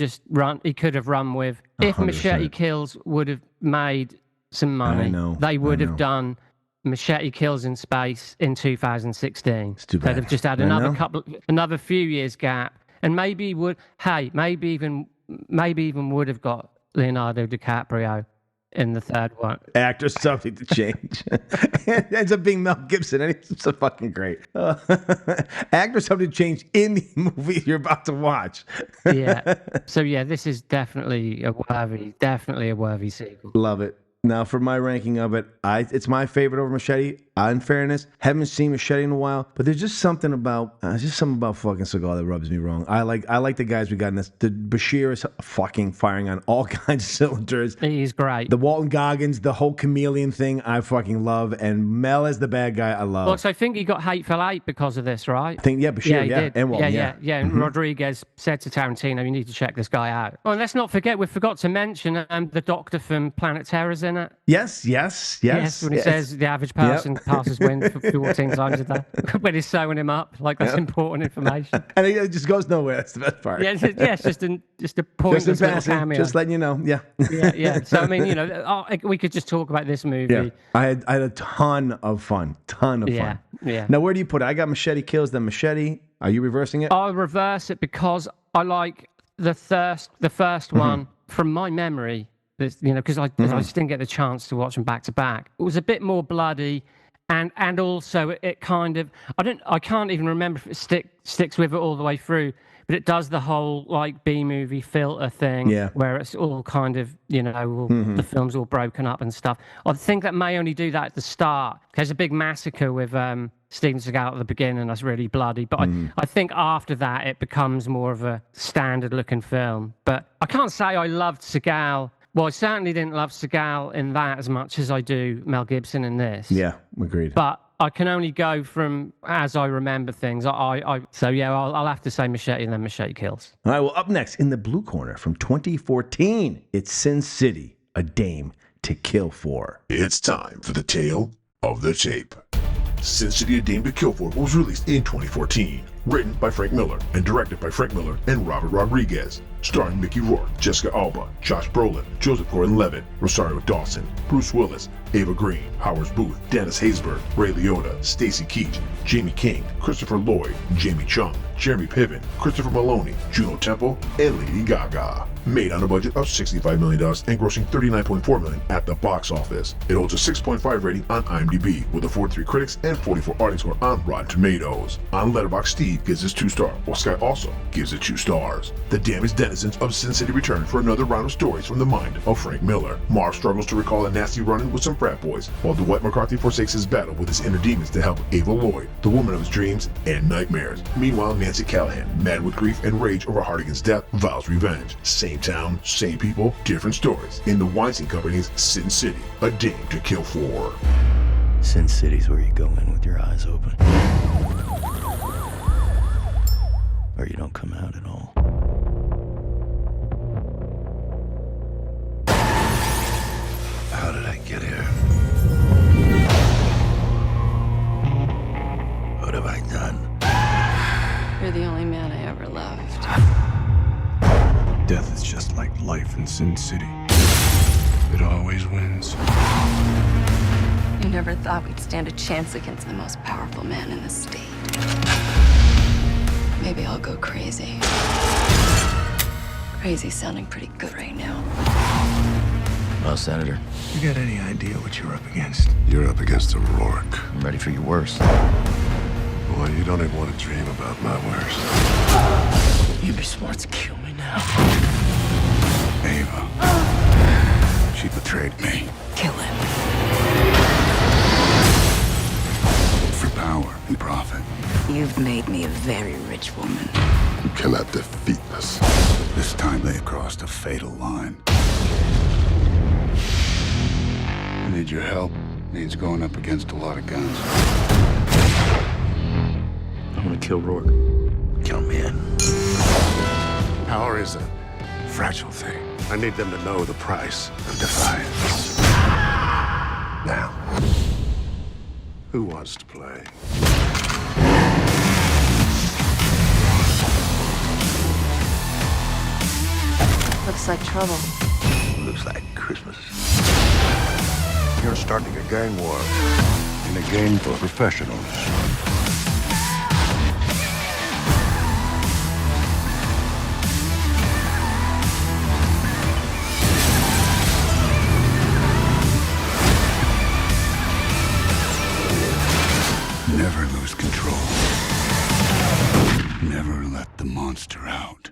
have run with. 100%. If Machete Kills would have made some money, they would have done Machete Kills in Space in 2016. They'd have just had another few years gap, and maybe would. Hey, maybe even would have got Leonardo DiCaprio in the third one. Actor subject to change. It ends up being Mel Gibson, and he's so fucking great. Actor subject to change in the movie you're about to watch. Yeah. So yeah, this is definitely a worthy sequel. Love it. Now, for my ranking of it, it's my favorite over Machete. In fairness, haven't seen Machete in a while, but there's just something about fucking Seagal that rubs me wrong. I like the guys we got in this. The Bashir is fucking firing on all kinds of cylinders. He's great. The Walton Goggins, the whole chameleon thing, I fucking love, and Mel as the bad guy, I love. Well, so I think he got Hateful Eight because of this, right? Bashir, he did. and Walton, yeah. And Rodriguez said to Tarantino, "You need to check this guy out." Oh, and let's not forget, we forgot to mention the Doctor from Planet Terror's in it. Yes. When he says the average person passes wind 14 times a day, when he's sewing him up, like that's important information. And it just goes nowhere. That's the best part. Yeah, it's just a pointless little cameo. Just letting you know. Yeah. Yeah. So I mean, we could just talk about this movie. Yeah. I had a ton of fun. Yeah. Now, where do you put it? I got Machete Kills, then Machete. Are you reversing it? I'll reverse it because I like the first one from my memory. Because I just didn't get the chance to watch them back to back. It was a bit more bloody, and also it kind of I can't even remember if it sticks with it all the way through, but it does the whole like B-movie filter thing, where it's all kind of the film's all broken up and stuff. I think that may only do that at the start. There's a big massacre with Steven Seagal at the beginning, and that's really bloody. But I think after that it becomes more of a standard-looking film. But I can't say I loved Seagal. Well, I certainly didn't love Seagal in that as much as I do Mel Gibson in this. Yeah, agreed. But I can only go from as I remember things. I'll have to say Machete and then Machete Kills. All right, well, up next in the blue corner from 2014, it's Sin City, A Dame to Kill For. It's time for the tale of the tape. Sin City, A Dame to Kill For was released in 2014. Written by Frank Miller and directed by Frank Miller and Robert Rodriguez. Starring Mickey Rourke, Jessica Alba, Josh Brolin, Joseph Gordon-Levitt, Rosario Dawson, Bruce Willis, Ava Green, Howard Booth, Dennis Haysbert, Ray Liotta, Stacy Keach, Jamie King, Christopher Lloyd, Jamie Chung, Jeremy Piven, Christopher Maloney, Juno Temple, and Lady Gaga. Made on a budget of $65 million and grossing $39.4 million at the box office. It holds a 6.5 rating on IMDb with a 43 critics and 44 audience score on Rotten Tomatoes. On Letterboxd, Steve gives it 2 stars, while Sky also gives it 2 stars. The damaged denizens of Sin City return for another round of stories from the mind of Frank Miller. Marv struggles to recall a nasty run-in with some frat boys, while Dwight McCarthy forsakes his battle with his inner demons to help Ava Lloyd, the woman of his dreams and nightmares. Meanwhile, Nancy Callahan, mad with grief and rage over Hardigan's death, vows revenge. Same town, same people, different stories. In the Weinstein Company's Sin City, A Dame to Kill For. Sin City's where you go in with your eyes open. Or you don't come out at all. How did I get here? What have I done? You're the only man I ever loved. Death is just like life in Sin City. It always wins. You never thought we'd stand a chance against the most powerful man in the state. Maybe I'll go crazy. Crazy's sounding pretty good right now. Well, Senator, You got any idea what you're up against? You're up against a Rourke. I'm ready for your worst. Boy, you don't even want to dream about my worst. You'd be smart to kill me now. Ava. She betrayed me. Kill him. For power and profit. You've made me a very rich woman. You cannot defeat us. This time they crossed a fatal line. I need your help. Means going up against a lot of guns. I'm gonna kill Rourke. Count me in. Power is a fragile thing. I need them to know the price of defiance. Now, who wants to play? Looks like trouble. Looks like Christmas. You're starting a gang war in a game for professionals. Never lose control. Never let the monster out.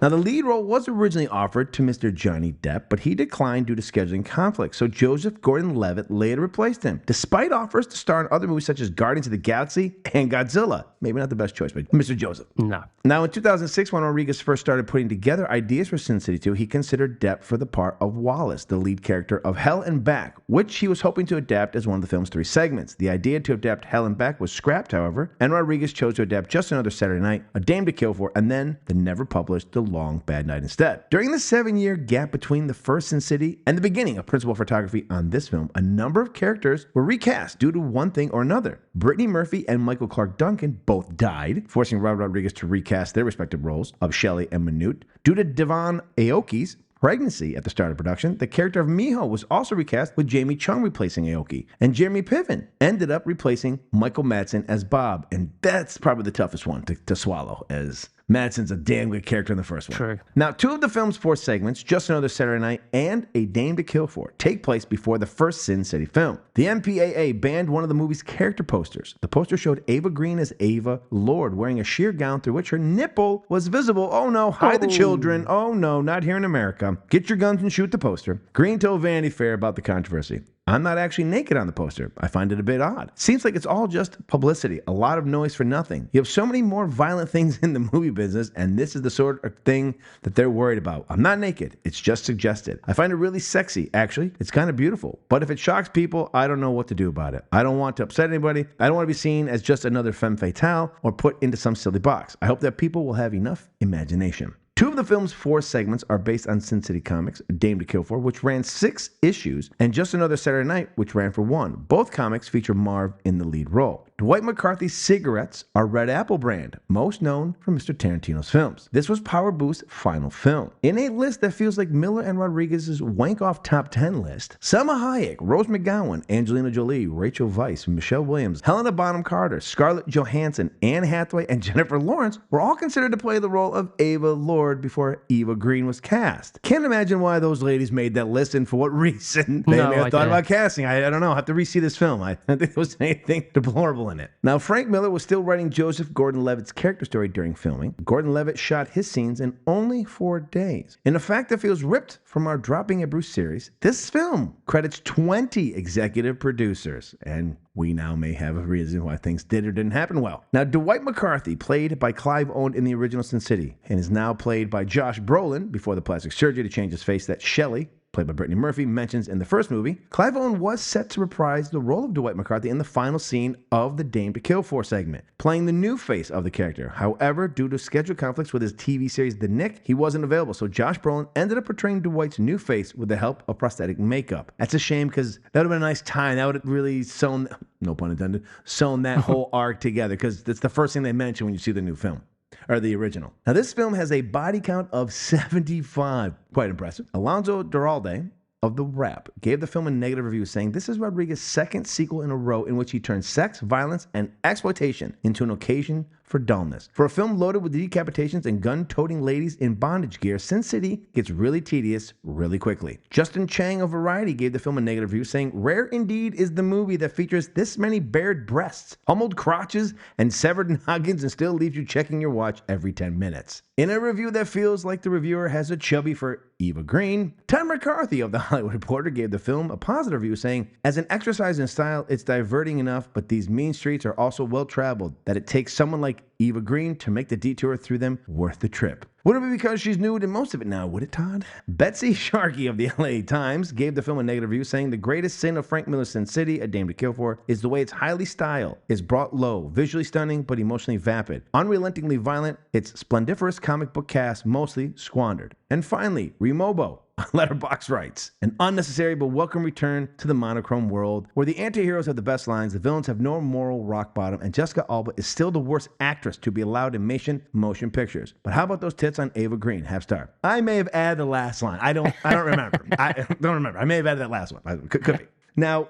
Now, the lead role was originally offered to Mr. Johnny Depp, but he declined due to scheduling conflicts, so Joseph Gordon-Levitt later replaced him, despite offers to star in other movies such as Guardians of the Galaxy and Godzilla. Maybe not the best choice, but Mr. Joseph. No. Now, in 2006, when Rodriguez first started putting together ideas for Sin City 2, he considered Depp for the part of Wallace, the lead character of Hell and Back, which he was hoping to adapt as one of the film's 3 segments. The idea to adapt Hell and Back was scrapped, however, and Rodriguez chose to adapt Just Another Saturday Night, A Dame to Kill For, and then the never-published The Long Bad Night instead. During the 7-year gap between the first Sin City and the beginning of principal photography on this film, a number of characters were recast due to one thing or another. Brittany Murphy and Michael Clark Duncan both died, forcing Robert Rodriguez to recast their respective roles of Shelley and Manute. Due to Devon Aoki's pregnancy at the start of production, the character of Miho was also recast, with Jamie Chung replacing Aoki, and Jeremy Piven ended up replacing Michael Madsen as Bob, and that's probably the toughest one to swallow, as Madsen's a damn good character in the first one. True. Now, 2 of the film's 4 segments, Just Another Saturday Night and A Dame to Kill For, take place before the first Sin City film. The MPAA banned one of the movie's character posters. The poster showed Ava Green as Ava Lord, wearing a sheer gown through which her nipple was visible. Oh no, hide the children. Oh no, not here in America. Get your guns and shoot the poster. Green told Vanity Fair about the controversy. I'm not actually naked on the poster. I find it a bit odd. Seems like it's all just publicity, a lot of noise for nothing. You have so many more violent things in the movie business, and this is the sort of thing that they're worried about. I'm not naked. It's just suggested. I find it really sexy, actually. It's kind of beautiful. But if it shocks people, I don't know what to do about it. I don't want to upset anybody. I don't want to be seen as just another femme fatale or put into some silly box. I hope that people will have enough imagination. 2 of the film's 4 segments are based on Sin City Comics, A Dame to Kill For, which ran 6 issues, and Just Another Saturday Night, which ran for 1. Both comics feature Marv in the lead role. Dwight McCarthy's cigarettes are Red Apple brand, most known from Mr. Tarantino's films. This was Power Boost's final film. In a list that feels like Miller and Rodriguez's wank-off top 10 list, Selma Hayek, Rose McGowan, Angelina Jolie, Rachel Weisz, Michelle Williams, Helena Bonham Carter, Scarlett Johansson, Anne Hathaway, and Jennifer Lawrence were all considered to play the role of Ava Lord before Eva Green was cast. Can't imagine why those ladies made that list and for what reason they may have thought about casting. I don't know. I have to re-see this film. I don't think there was anything deplorable in it. Now, Frank Miller was still writing Joseph Gordon-Levitt's character story during filming. Gordon-Levitt shot his scenes in only 4 days. In a fact that feels ripped from our Dropping a Bruce series, this film credits 20 executive producers, and we now may have a reason why things did or didn't happen well. Now, Dwight McCarthy, played by Clive Owen in the original Sin City, and is now played by Josh Brolin before the plastic surgery to change his face that Shelley, played by Brittany Murphy, mentions in the first movie. Clive Owen was set to reprise the role of Dwight McCarthy in the final scene of the Dame to Kill For segment, playing the new face of the character. However, due to schedule conflicts with his TV series The Nick, he wasn't available, so Josh Brolin ended up portraying Dwight's new face with the help of prosthetic makeup. That's a shame, because that would have been a nice tie. That would have really sewn, no pun intended, sewn that whole arc together, because that's the first thing they mention when you see the new film. Or the original. Now, this film has a body count of 75. Quite impressive. Alonso Duralde of The Wrap gave the film a negative review, saying this is Rodriguez's 2nd sequel in a row in which he turned sex, violence, and exploitation into an occasion for dullness. For a film loaded with decapitations and gun-toting ladies in bondage gear, Sin City gets really tedious really quickly. Justin Chang of Variety gave the film a negative review, saying, rare indeed is the movie that features this many bared breasts, pummeled crotches, and severed noggins and still leaves you checking your watch every 10 minutes. In a review that feels like the reviewer has a chubby for Eva Green, Tom McCarthy of The Hollywood Reporter gave the film a positive review, saying, as an exercise in style, it's diverting enough, but these mean streets are also well-traveled that it takes someone like Eva Green to make the detour through them worth the trip. Wouldn't it be because she's nude in most of it now, would it, Todd? Betsy Sharkey of the LA Times gave the film a negative review, saying the greatest sin of Frank Miller's Sin City, A Dame to Kill For, is the way it's highly styled, is brought low, visually stunning, but emotionally vapid. Unrelentingly violent, its splendiferous comic book cast mostly squandered. And finally, Remobo Letterbox writes, an unnecessary but welcome return to the monochrome world where the anti-heroes have the best lines, the villains have no moral rock bottom, and Jessica Alba is still the worst actress to be allowed in motion pictures. But how about those tits on Ava Green? Half star. I may have added the last line. I don't remember. I don't remember. I may have added that last one. Could be. Now,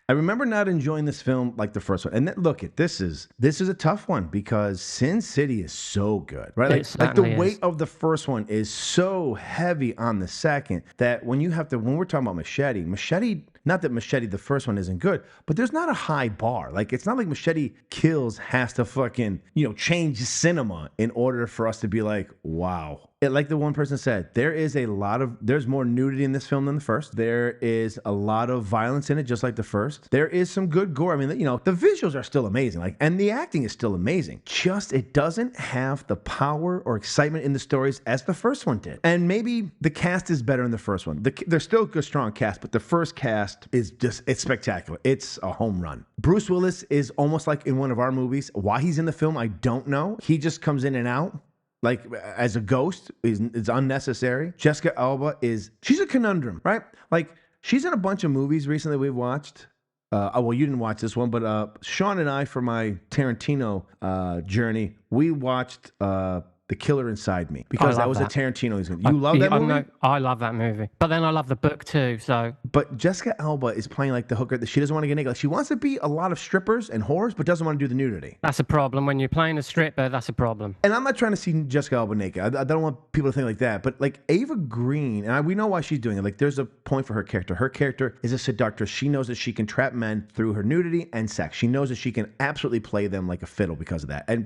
I remember not enjoying this film like the first one. And look, this is a tough one because Sin City is so good, right? Like the weight of the first one is so heavy on the second that when we're talking about Machete, not that Machete, the first one, isn't good, but there's not a high bar. Like, it's not like Machete Kills has to fucking, change cinema in order for us to be like, wow. Like the one person said, there's more nudity in this film than the first. There is a lot of violence in it, just like the first. There is some good gore. I mean, the visuals are still amazing, and the acting is still amazing. Just, it doesn't have the power or excitement in the stories as the first one did. And maybe the cast is better in the first one. There's still a strong cast, but the first cast is it's spectacular. It's a home run. Bruce Willis is almost like in one of our movies. Why he's in the film, I don't know. He just comes in and out. Like, as a ghost, is unnecessary. Jessica Alba she's a conundrum, right? Like, she's in a bunch of movies recently we've watched. Well, you didn't watch this one, but Sean and I, for my Tarantino journey, we watched The Killer Inside Me, because that was a Tarantino. You love that movie? I love that movie. But then I love the book too, so. But Jessica Alba is playing like the hooker that she doesn't want to get naked. Like, she wants to be a lot of strippers and whores, but doesn't want to do the nudity. That's a problem. When you're playing a stripper, that's a problem. And I'm not trying to see Jessica Alba naked. I don't want people to think like that. But like Ava Green, and we know why she's doing it. Like, there's a point for her character. Her character is a seductress. She knows that she can trap men through her nudity and sex. She knows that she can absolutely play them like a fiddle because of that. And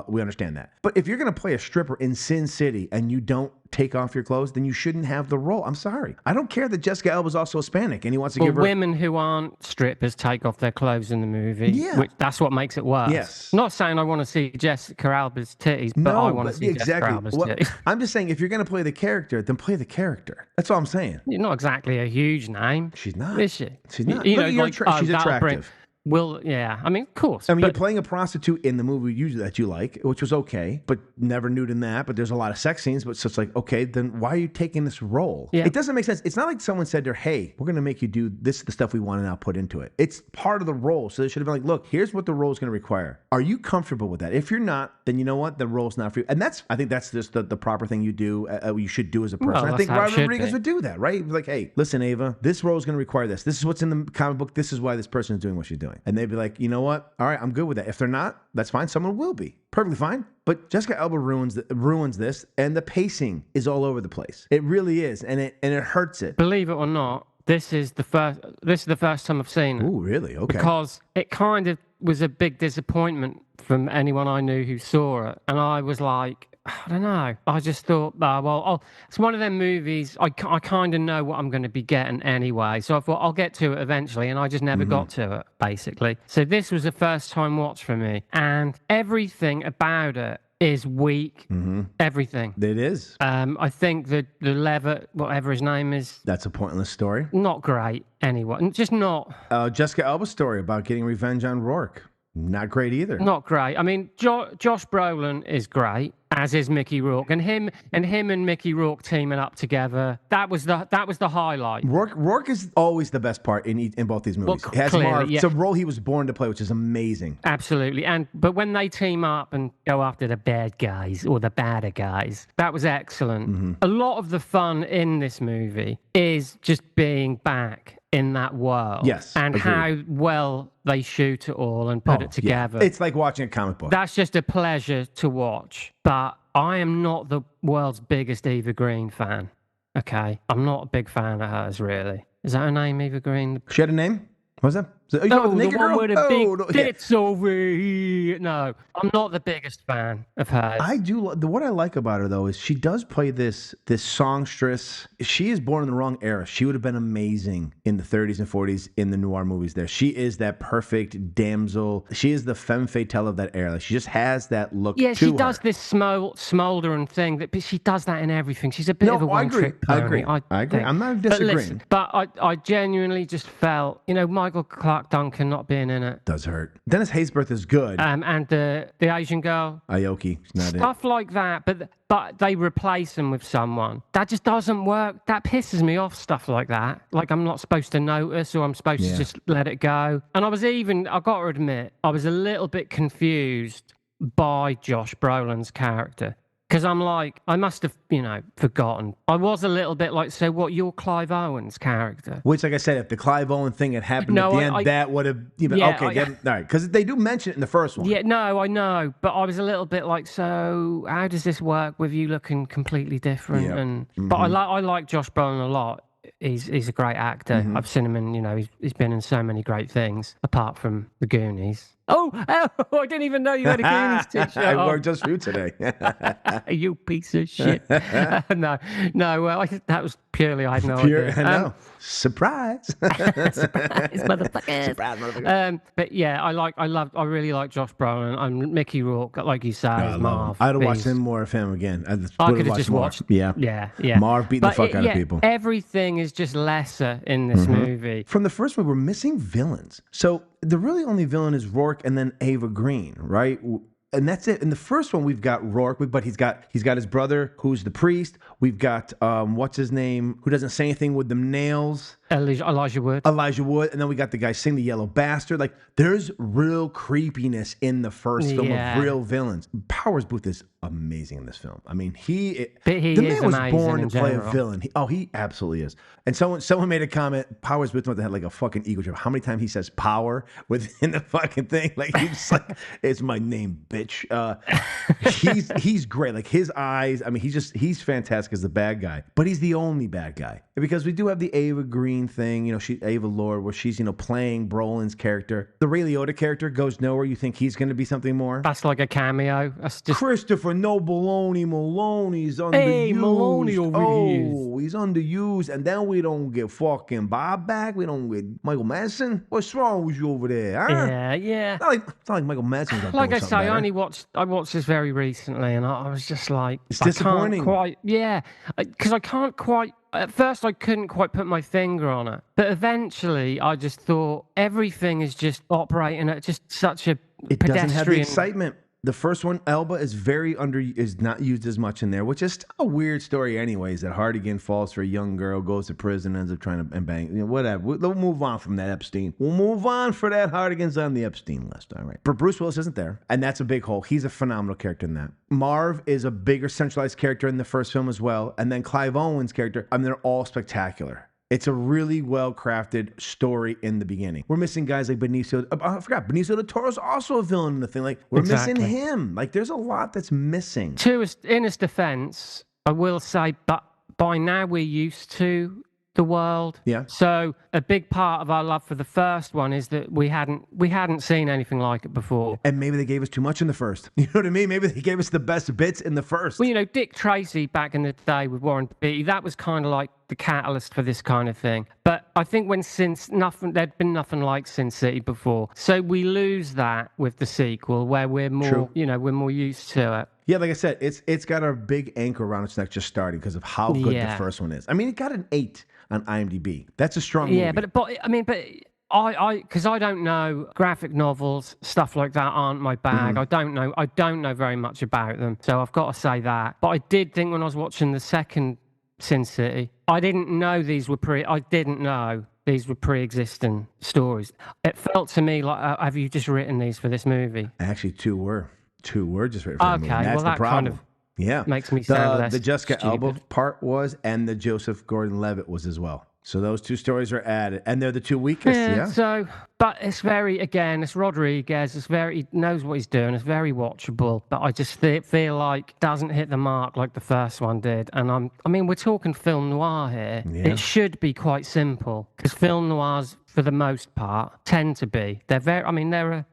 we understand that. But if you're going to play a stripper in Sin City and you don't take off your clothes, then you shouldn't have the role. I'm sorry. I don't care that Jessica Alba is also Hispanic and he wants to give her... women who aren't strippers take off their clothes in the movie. Yeah. That's what makes it worse. Yes. Not saying I want to see Jessica Alba's titties, but I want to see Jessica Alba's titties. I'm just saying, if you're going to play the character, then play the character. That's all I'm saying. You're not exactly a huge name. She's not. Is she? She's not. She's attractive. I mean, of course. I mean, you're playing a prostitute in the movie that you like, which was okay, but never nude in that. But there's a lot of sex scenes, but so it's like, okay, then why are you taking this role? Yeah. It doesn't make sense. It's not like someone said to her, hey, we're going to make you do this, the stuff we want to now put into it. It's part of the role. So they should have been like, look, here's what the role is going to require. Are you comfortable with that? If you're not, then you know what? The role's not for you. And I think that's just the proper thing you should do as a person. Well, I think Robert Rodriguez would do that, right? Like, hey, listen, Ava, this role is going to require this. This is what's in the comic book. This is why this person is doing what she's doing. And they'd be like, you know what? All right, I'm good with that. If they're not, that's fine. Someone will be. Perfectly fine. But Jessica Alba ruins this, and the pacing is all over the place. It really is, and it hurts it. Believe it or not, this is the first time I've seen it. Oh, really? Okay. Because it kind of was a big disappointment from anyone I knew who saw it, and I was like, I don't know. I just thought, it's one of them movies. I kind of know what I'm going to be getting anyway. So I thought I'll get to it eventually, and I just never got to it, basically. So this was a first-time watch for me, and everything about it is weak. Everything. It is. I think the Levitt, whatever his name is, that's a pointless story. Not great anyway. Just not. Jessica Alba's story about getting revenge on Rourke. Not great either. Not great. I mean, Josh Brolin is great, as is Mickey Rourke, and him and Mickey Rourke teaming up together. That was the highlight. Rourke is always the best part in both these movies. Well, clearly, it's a role he was born to play, which is amazing. Absolutely. But when they team up and go after the bad guys or the badder guys, that was excellent. A lot of the fun in this movie is just being back in that world. Yes. And agreed. how well they shoot it all and put it together. Yeah. It's like watching a comic book. That's just a pleasure to watch. But I am not the world's biggest Eva Green fan. Okay? I'm not a big fan of hers, really. Is that her name, Eva Green? She had a name? What was that? The one with the big tits over here. No, I'm not the biggest fan of hers. What I like about her, though, is she does play this songstress. She is born in the wrong era. She would have been amazing in the 30s and 40s in the noir movies there. She is that perfect damsel. She is the femme fatale of that era. She just has that look to her. Yeah, she does this smoldering thing, but she does that in everything. She's a bit of a one-trick pony. I agree. I'm not disagreeing. But I genuinely just felt, Michael Clark Duncan not being in it does hurt. Dennis Haysbert is good. And the Asian girl Aoki, stuff like that, but they replace him with someone that just doesn't work. That pisses me off. Stuff like that, like I'm not supposed to notice, or I'm supposed to just let it go. And I got to admit, I was a little bit confused by Josh Brolin's character, Because I'm like, I must have, forgotten. I was a little bit like, so what, you're Clive Owen's character? Which, like I said, if the Clive Owen thing had happened at the end, that would have, all right, because they do mention it in the first one. Yeah, no, I know, but I was a little bit like, so how does this work with you looking completely different? Yep. And But I like Josh Brolin a lot. He's a great actor. I've seen him in, he's been in so many great things, apart from The Goonies. Oh, I didn't even know you had a Goonies t-shirt. I wore just for you today. You piece of shit. No, that was purely, I had no idea. I know. Surprise. Surprise, motherfucker. Surprise, motherfucker. But yeah, I really like Josh Brolin. And Mickey Rourke, like you said, is Marv. I'd have watched more of him again. I could have just watched. Yeah. Marv beating the fuck out of people. Everything is just lesser in this movie. From the first one, we're missing villains. So the really only villain is Rourke and then Ava Green, right? And that's it. In the first one, we've got Rourke, but he's got his brother, who's the priest. We've got what's his name, who doesn't say anything with them nails. Elijah Wood. And then we got the guy sing the Yellow Bastard. Like, there's real creepiness in the first film of real villains. Powers Booth is amazing in this film. I mean, the man was born to play a villain. He absolutely is. And someone made a comment. Powers Booth had like a fucking ego trip. How many times he says power within the fucking thing? Like, he's like, it's my name, bitch. He's great. Like, his eyes. I mean, he's fantastic as the bad guy. But he's the only bad guy, because we do have the Ava Green thing, Ava Lord, where she's, playing Brolin's character. The Ray Liotta character goes nowhere. You think he's going to be something more? That's like a cameo. That's just Christopher Maloney's underused. Hey, Maloney over here. He's underused, and then we don't get fucking Bob back. We don't get Michael Madsen. What's wrong with you over there? Huh? Yeah. It's not like Michael Madsen's like I say, I watched this very recently, and I was just like, it's disappointing. Because I can't quite. At first, I couldn't quite put my finger on it. But eventually, I just thought everything is just operating at just such a It pedestrian... doesn't have the excitement. The first one, Elba, is not used as much in there, which is still a weird story anyways, that Hardigan falls for a young girl, goes to prison, ends up trying to bang, whatever. We'll move on from that Epstein. We'll move on for that. Hardigan's on the Epstein list, all right. But Bruce Willis isn't there, and that's a big hole. He's a phenomenal character in that. Marv is a bigger centralized character in the first film as well, and then Clive Owen's character, they're all spectacular. It's a really well-crafted story in the beginning. We're missing guys like Benicio. I forgot, Benicio del Toro's also a villain in the thing. Like, we're missing him. Like, there's a lot that's missing. In his defense, I will say, but by now we're used to the world. Yeah. So a big part of our love for the first one is that we hadn't seen anything like it before. And maybe they gave us too much in the first. You know what I mean? Maybe they gave us the best bits in the first. Well, Dick Tracy back in the day with Warren Beatty, that was kind of like the catalyst for this kind of thing. But I think there'd been nothing like Sin City before. So we lose that with the sequel, where we're more, we're more used to it. Yeah, like I said, it's got a big anchor around its neck just starting because of how good the first one is. I mean, it got an 8 on IMDb. That's a strong movie. Yeah, but because I don't know, graphic novels, stuff like that aren't my bag. I don't know very much about them. So I've got to say that. But I did think when I was watching the second Sin City, I didn't know these were pre-existing stories. It felt to me like, have you just written these for this movie? Actually, two were just written for the movie. Okay, That's that the problem. kind of Yeah. makes me sound less The Jessica stupid. Alba part was, and the Joseph Gordon-Levitt was as well. So those two stories are added, and they're the two weakest. Yeah. So, but it's it's Rodriguez. He knows what he's doing. It's very watchable. But I just feel like it doesn't hit the mark like the first one did. And we're talking film noir here. Yeah. It should be quite simple, because film noirs, for the most part, tend to be. They're very.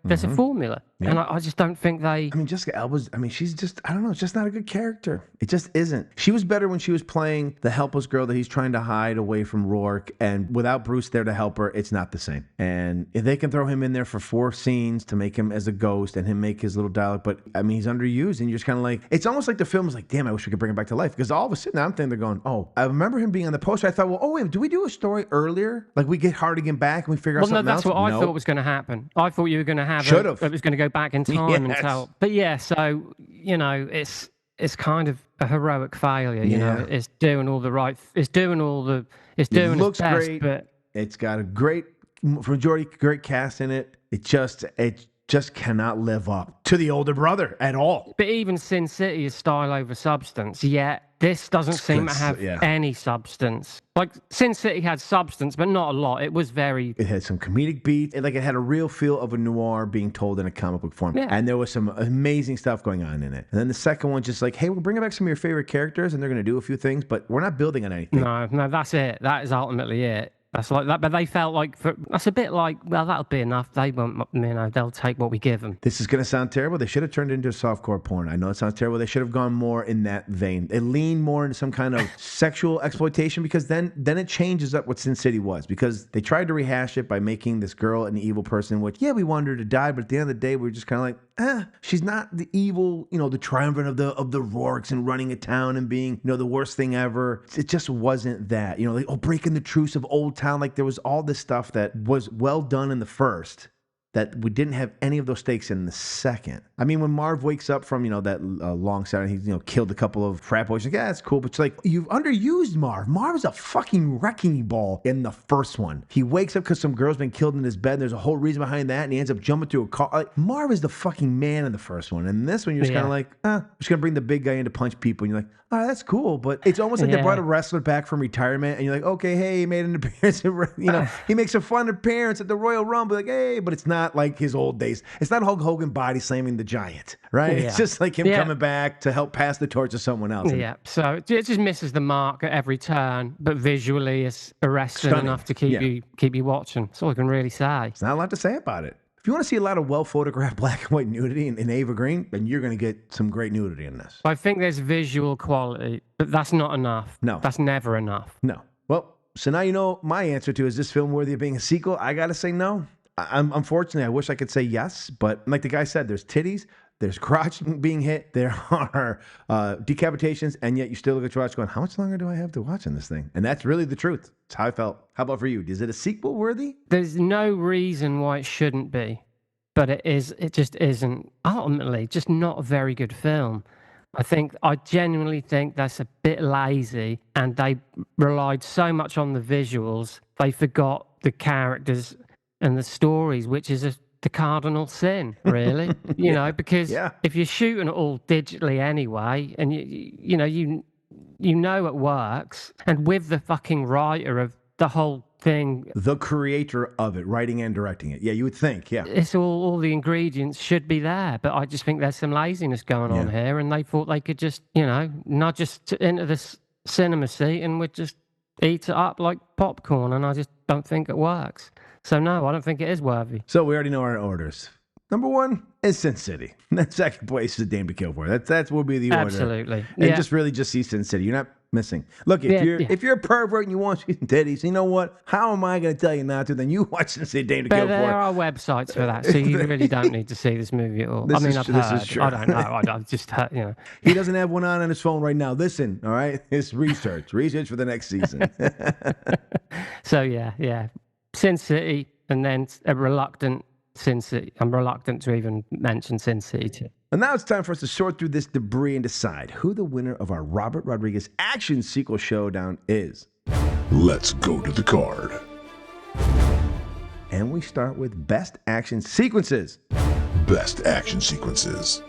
There's a formula. Yeah. And I just don't think they... Jessica Alba's... she's just... I don't know. It's just not a good character. It just isn't. She was better when she was playing the helpless girl that he's trying to hide away from Rourke. And without Bruce there to help her, it's not the same. And if they can throw him in there for 4 scenes to make him as a ghost and him make his little dialogue, but, he's underused. And you're just kind of like... It's almost like the film is like, damn, I wish we could bring him back to life. Because all of a sudden, I'm thinking they're going, oh, I remember him being on the poster. I thought, well, oh, wait, do we do a story earlier? Like, we get Hardigan back and we figure out something else? Well, no, that's what I thought was going to happen. I thought you were going to have it was going to go back in time. Yes. But yeah, so it's kind of a heroic failure. It's doing all the right. It's doing its best, great. But it's got a great cast in it. It just cannot live up to the older brother at all. But even Sin City is style over substance, yet this doesn't seem to have any substance. Like, Sin City had substance, but not a lot. It was very... It had some comedic beats. It had a real feel of a noir being told in a comic book form. Yeah. And there was some amazing stuff going on in it. And then the second one, just like, hey, we're bringing back some of your favorite characters, and they're going to do a few things, but we're not building on anything. No, that's it. That is ultimately it. That's like that, but they felt like that's a bit like, well, that'll be enough. They won't, they'll take what we give them. This is going to sound terrible. They should have turned it into a softcore porn. I know it sounds terrible. They should have gone more in that vein. It leaned more into some kind of sexual exploitation, because then it changes up what Sin City was, because they tried to rehash it by making this girl an evil person, which, yeah, we wanted her to die, but at the end of the day, we were just kind of like, she's not the evil, the triumvirate of the Rourkes and running a town and being, the worst thing ever. It just wasn't that, like, breaking the truce of Old Town. Like, there was all this stuff that was well done in the first that we didn't have any of those stakes in the second. I mean, when Marv wakes up from, that long set, and he, killed a couple of frat boys, like, yeah, that's cool. But it's like, you've underused Marv. Marv is a fucking wrecking ball in the first one. He wakes up because some girl's been killed in his bed. And there's a whole reason behind that. And he ends up jumping through a car. Like, Marv is the fucking man in the first one. And this one, you're just kind of like, I'm just going to bring the big guy in to punch people. And you're like, all right, that's cool. But it's almost like they brought a wrestler back from retirement. And you're like, okay, hey, he made an appearance. He makes a fun appearance at the Royal Rumble. Like, hey, but it's not like his old days. It's not Hulk Hogan body slamming the Giant, right? It's just like him coming back to help pass the torch to someone else. Yeah, so it just misses the mark at every turn, but visually it's arresting enough to keep you watching. That's all I can really say. There's not a lot to say about it. If you want to see a lot of well-photographed black and white nudity in Ava Green, then you're going to get some great nudity in this. I think there's visual quality, but that's not enough. No. That's never enough. No. Well, so now you know my answer to, is this film worthy of being a sequel? I got to say no. Unfortunately, I wish I could say yes, but like the guy said, there's titties, there's crotch being hit, there are decapitations, and yet you still look at your watch going, how much longer do I have to watch in this thing? And that's really the truth. It's how I felt. How about for you? Is it a sequel worthy? There's no reason why it shouldn't be, but it just isn't. Ultimately, just not a very good film. I genuinely think that's a bit lazy, and they relied so much on the visuals, they forgot the characters and the stories, which is the cardinal sin, really. Because if you're shooting it all digitally anyway, and you know it works, and with the fucking writer of the whole thing, the creator of it, writing and directing it, you would think, it's all the ingredients should be there. But I just think there's some laziness going on here, and they thought they could just nudge us into this cinema seat and would just eat it up like popcorn, and I just don't think it works. So no, I don't think it is worthy. So we already know our orders. Number 1 is Sin City. That second place is Dame to Kill For. That will be the order. Absolutely. And just see Sin City. You're not missing. Look, if you're a pervert and you want to see titties, you know what? How am I going to tell you not to? Then you watch Sin City, Dame to Kill For. There are websites for that, so you really don't need to see this movie at all. I've heard. This is true. I don't know. I've just heard, He doesn't have one on his phone right now. Listen, all right? It's research for the next season. So yeah. Sin City, and then a reluctant Sin City. I'm reluctant to even mention Sin City too. And now it's time for us to sort through this debris and decide who the winner of our Robert Rodriguez action sequel showdown is. Let's go to the card. And we start with best action sequences. Best action sequences.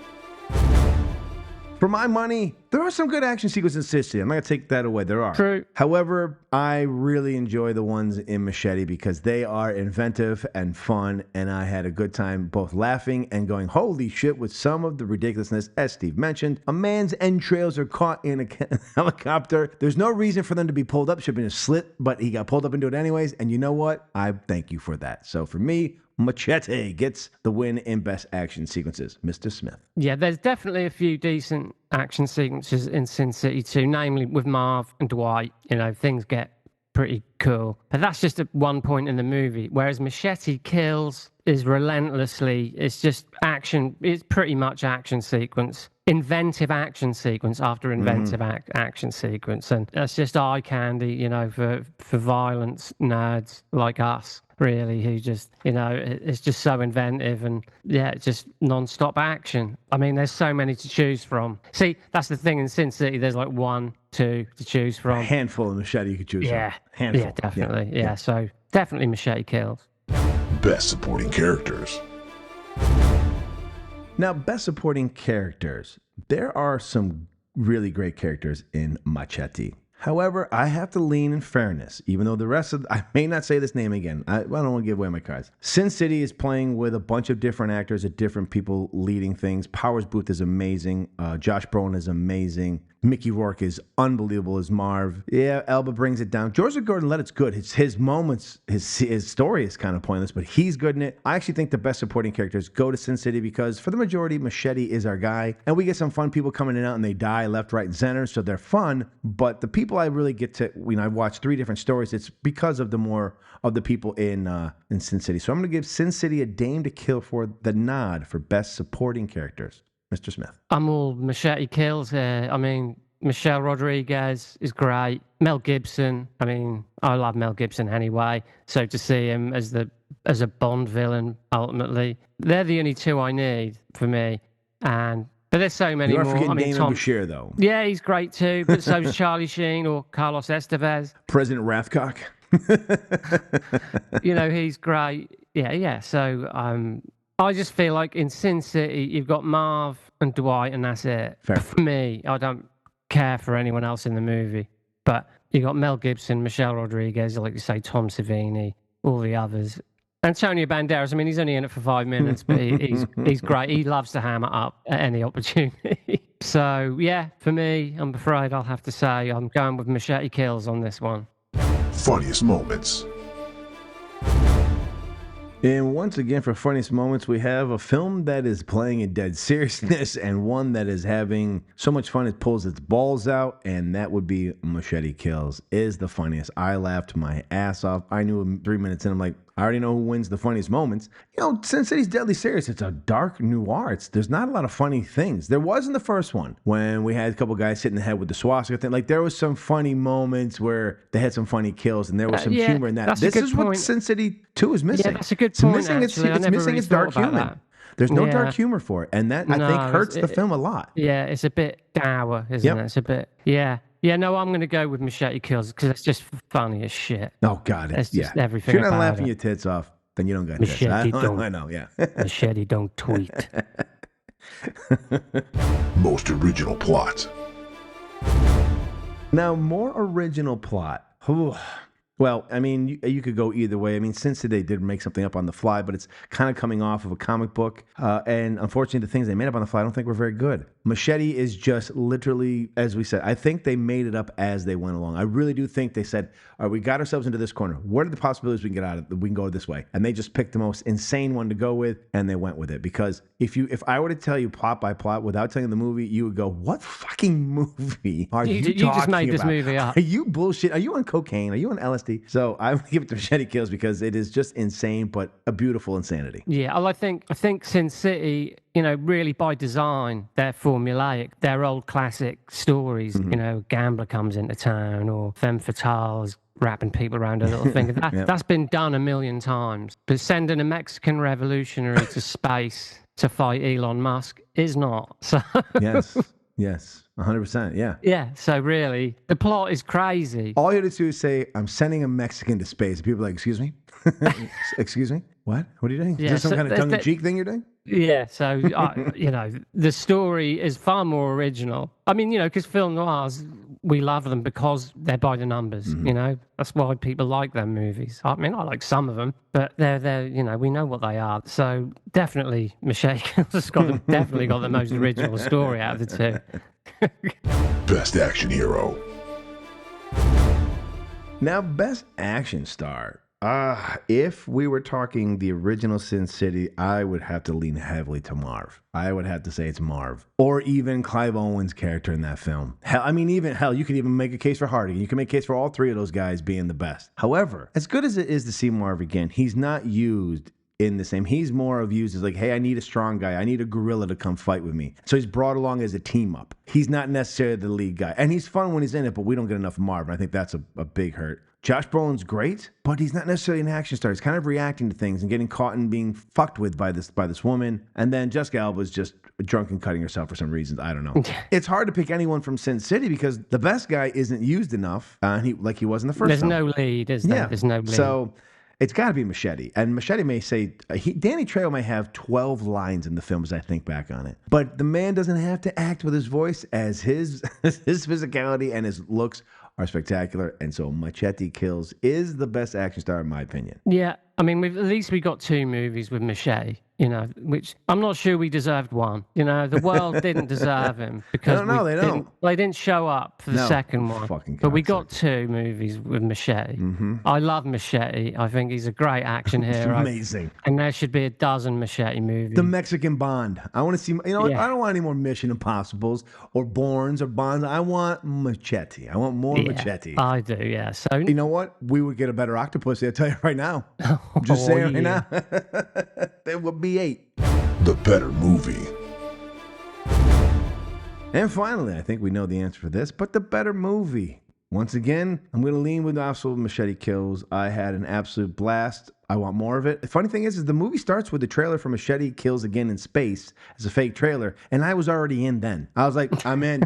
For my money, there are some good action sequences in Sin City. I'm not going to take that away. There are. True. However, I really enjoy the ones in Machete because they are inventive and fun, and I had a good time both laughing and going, holy shit, with some of the ridiculousness, as Steve mentioned. A man's entrails are caught in a helicopter. There's no reason for them to be pulled up. Should have been a slit, but he got pulled up into it anyways, and you know what? I thank you for that. So for me, Machete gets the win in best action sequences. Mr. Smith. Yeah, there's definitely a few decent action sequences in Sin City 2, namely with Marv and Dwight. Things get pretty cool. But that's just at one point in the movie. Whereas Machete Kills is relentlessly, it's just action. It's pretty much action sequence. Inventive action sequence after inventive action sequence. And that's just eye candy, for violence nerds like us. Really, who just, it's just so inventive and, it's just non-stop action. I mean, there's so many to choose from. See, that's the thing in Sin City, there's like 1, 2 to choose from. A handful of Machete you could choose from. Handful. Yeah, definitely. Yeah, so definitely Machete Kills. Best supporting characters. Now, best supporting characters. There are some really great characters in Machete. However, I have to lean in fairness, even though the rest of, I may not say this name again. I don't want to give away my cards. Sin City is playing with a bunch of different actors and different people leading things. Powers Booth is amazing. Josh Brolin is amazing. Mickey Rourke is unbelievable as Marv. Yeah, Alba brings it down. Joseph Gordon-Levitt's good. His moments, his story is kind of pointless, but he's good in it. I actually think the best supporting characters go to Sin City because for the majority, Machete is our guy. And we get some fun people coming in and out and they die left, right, and center, so they're fun. But the people I really get to, I've watched 3 different stories. It's because of the more of the people in Sin City. So I'm going to give Sin City a dame to kill for the nod for best supporting characters. Mr. Smith. I'm all Machete Kills here. I mean, Michelle Rodriguez is great. Mel Gibson. I mean, I love Mel Gibson anyway. So to see him as a Bond villain, ultimately, they're the only 2 I need for me. But there's so many more. You are forgetting Damon Bashir, though. Yeah, he's great too. But so is Charlie Sheen or Carlos Estevez. President Rathcock. He's great. Yeah. So I just feel like in Sin City, you've got Marv and Dwight, and that's it. Fair. For me, I don't care for anyone else in the movie. But you got Mel Gibson, Michelle Rodriguez, like you say, Tom Savini, all the others. Antonio Banderas, I mean, he's only in it for 5 minutes, but he's great. He loves to hammer up at any opportunity. So, yeah, for me, I'm afraid I'll have to say I'm going with Machete Kills on this one. Funniest moments. And once again, for funniest moments, we have a film that is playing in dead seriousness and one that is having so much fun it pulls its balls out, and that would be Machete Kills. Is the funniest. I laughed my ass off. I knew 3 minutes in, I'm like, I already know who wins the funniest moments. Sin City's deadly serious. It's a dark noir. There's not a lot of funny things. There was in the first one when we had a couple guys hitting the head with the swastika thing. Like, there was some funny moments where they had some funny kills and there was some humor in that. This is what Sin City 2 is missing. Yeah, that's a good point, It's missing its dark humor. That. There's no dark humor for it. And that, I think, hurts the film a lot. Yeah, it's a bit dour, isn't it? It's a bit, yeah. Yeah, no, I'm going to go with Machete Kills because it's just funny as shit. Oh, God. It's just everything. If you're not laughing your tits off, then you don't got tits. I know, yeah. Machete don't tweet. Most original plot. Now, more original plot. Ooh. Well, I mean, you could go either way. I mean, since they did make something up on the fly, but it's kind of coming off of a comic book. And unfortunately, the things they made up on the fly I don't think were very good. Machete is just literally, as we said, I think they made it up as they went along. I really do think they said, all right, we got ourselves into this corner. What are the possibilities we can get out of it? We can go this way. And they just picked the most insane one to go with, and they went with it. Because if I were to tell you plot by plot without telling the movie, you would go, what fucking movie are you talking about? You just made this movie up. Are you bullshit? Are you on cocaine? Are you on LSD? So I would give it to Machete Kills because it is just insane, but a beautiful insanity. Yeah, I think Sin City, really by design, they're formulaic. They're old classic stories. Mm-hmm. Gambler comes into town or femme fatales wrapping people around a little finger. That's been done a million times. But sending a Mexican revolutionary to space to fight Elon Musk is not. So Yes. 100%, yeah. Yeah, so really, the plot is crazy. All you have to do is say, I'm sending a Mexican to space. People are like, excuse me? Excuse me? What? What are you doing? Yeah, is this some kind of tongue-in-cheek thing you're doing? Yeah, so, the story is far more original. I mean, because film noirs, we love them because they're by the numbers, That's why people like them movies. I mean, I like some of them, but they're we know what they are. So definitely Machete Kills has definitely got the most original story out of the 2. Best action hero. Now, best action star. If we were talking the original Sin City, I would have to lean heavily to Marv. I would have to say it's Marv. Or even Clive Owen's character in that film. You could even make a case for Hardy. You can make a case for all 3 of those guys being the best. However, as good as it is to see Marv again, he's not used in the same. He's more of used as like, hey, I need a strong guy. I need a gorilla to come fight with me. So he's brought along as a team up. He's not necessarily the lead guy. And he's fun when he's in it, but we don't get enough Marv. And I think that's a big hurt. Josh Brolin's great, but he's not necessarily an action star. He's kind of reacting to things and getting caught and being fucked with by this woman. And then Jessica Alba is just drunk and cutting herself for some reasons. I don't know. It's hard to pick anyone from Sin City because the best guy isn't used enough. He was in the first There's film. no lead, is there? Yeah. There's no lead. So It's got to be Machete. And Machete may say, Danny Trejo may have 12 lines in the film as I think back on it. But the man doesn't have to act with his voice, as his physicality and his looks are spectacular. And so Machete Kills is the best action star in my opinion. Yeah, I mean, at least we got 2 movies with Machete, which I'm not sure we deserved one. The world didn't deserve him because they didn't show up for the second one. But we got 2 movies with Machete. Mm-hmm. I love Machete. I think he's a great action hero. Amazing. And there should be a dozen Machete movies. The Mexican Bond. I want to see, I don't want any more Mission Impossibles or Bournes or Bonds. I want Machete. I want more Machete. I do, yeah. So you know what? We would get a better Octopussy, I'll tell you right now. I'm just saying right now. There would be 8. The better movie. And finally, I think we know the answer for this, but the better movie. Once again, I'm going to lean with also Machete Kills. I had an absolute blast. I want more of it. The funny thing is the movie starts with the trailer for Machete Kills Again in Space as a fake trailer, and I was already in then. I was like, I'm in.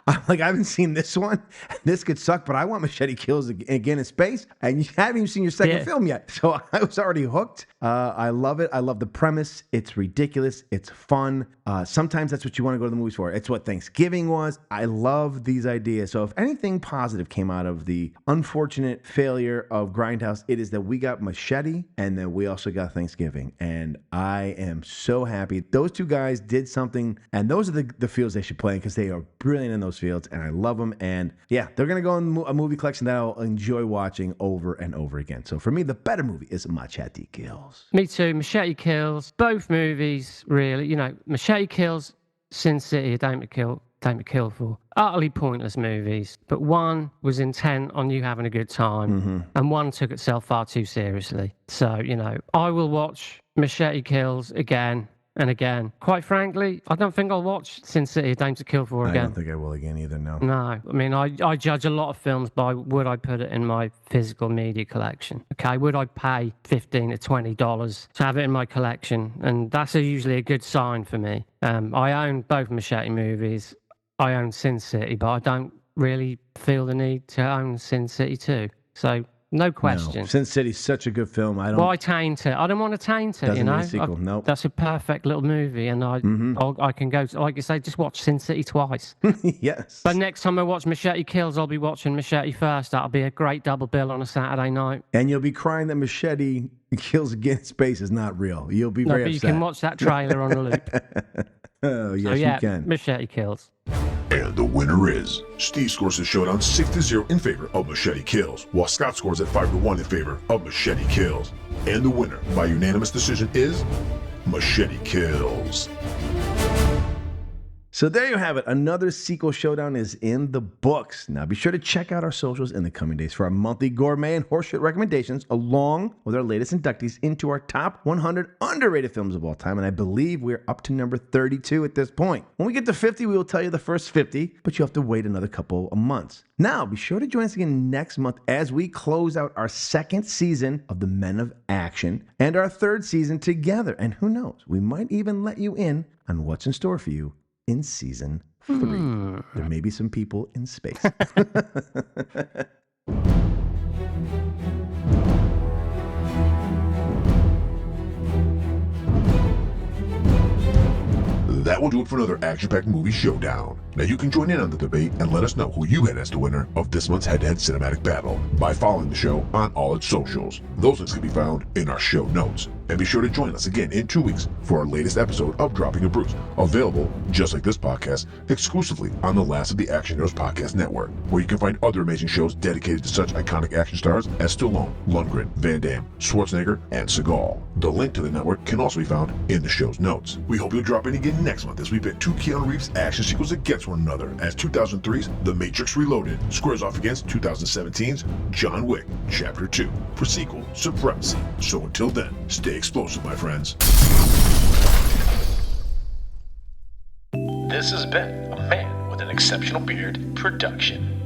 I'm like, I haven't seen this one. This could suck, but I want Machete Kills Again in Space, and you haven't even seen your second film yet. So I was already hooked. I love it. I love the premise. It's ridiculous. It's fun. Sometimes that's what you want to go to the movies for. It's what Thanksgiving was. I love these ideas. So if anything positive came out of the unfortunate failure of Grindhouse, it is that we got Machete, and then we also got Thanksgiving. And I am so happy. Those 2 guys did something, and those are the fields they should play in because they are brilliant in those fields, and I love them. And yeah, they're going to go in a movie collection that I'll enjoy watching over and over again. So for me, the better movie is Machete Kills. Me too. Machete Kills. Both movies, really. Machete Kills, Sin City, Dame to Kill for. Utterly pointless movies, but one was intent on you having a good time, and one took itself far too seriously. So, I will watch Machete Kills again and again. Quite frankly, I don't think I'll watch Sin City, A Dame to Kill For again. I don't think I will again either, no. No. I mean, I judge a lot of films by would I put it in my physical media collection? Okay, would I pay $15 to $20 to have it in my collection? And that's usually a good sign for me. I own both Machete movies. I own Sin City, but I don't really feel the need to own Sin City too. So, no question. No. Sin City's such a good film. Why taint it? I don't want to taint it, Doesn't need a sequel. Nope. That's a perfect little movie, and I can go, like you say, just watch Sin City twice. Yes. But next time I watch Machete Kills, I'll be watching Machete first. That'll be a great double bill on a Saturday night. And you'll be crying that Machete Kills Again in Space is not real. You'll be very upset. You can watch that trailer on a loop. Oh, yes, you can. Machete Kills. And the winner is Steve scores his showdown 6-0 in favor of Machete Kills, while Scott scores at 5-1 in favor of Machete Kills. And the winner by unanimous decision is Machete Kills. So there you have it. Another sequel showdown is in the books. Now be sure to check out our socials in the coming days for our monthly gourmet and horseshit recommendations, along with our latest inductees into our top 100 underrated films of all time. And I believe we're up to number 32 at this point. When we get to 50, we will tell you the first 50, but you'll have to wait another couple of months. Now, be sure to join us again next month as we close out our 2nd season of The Men of Action and our 3rd season together. And who knows, we might even let you in on what's in store for you in season 3. There may be some people in space. That will do it for another action-packed movie showdown. Now you can join in on the debate and let us know who you had as the winner of this month's head-to-head cinematic battle by following the show on all its socials. Those links can be found in our show notes. And be sure to join us again in 2 weeks for our latest episode of Dropping a Bruise, available, just like this podcast, exclusively on the Last of the Action Heroes Podcast Network, where you can find other amazing shows dedicated to such iconic action stars as Stallone, Lundgren, Van Damme, Schwarzenegger, and Seagal. The link to the network can also be found in the show's notes. We hope you'll drop in again next month as we pit 2 Keanu Reeves action sequels against one another, as 2003's The Matrix Reloaded squares off against 2017's John Wick Chapter 2 for sequel supremacy. So until then, stay explosive, my friends. This has been a Man with an Exceptional Beard production.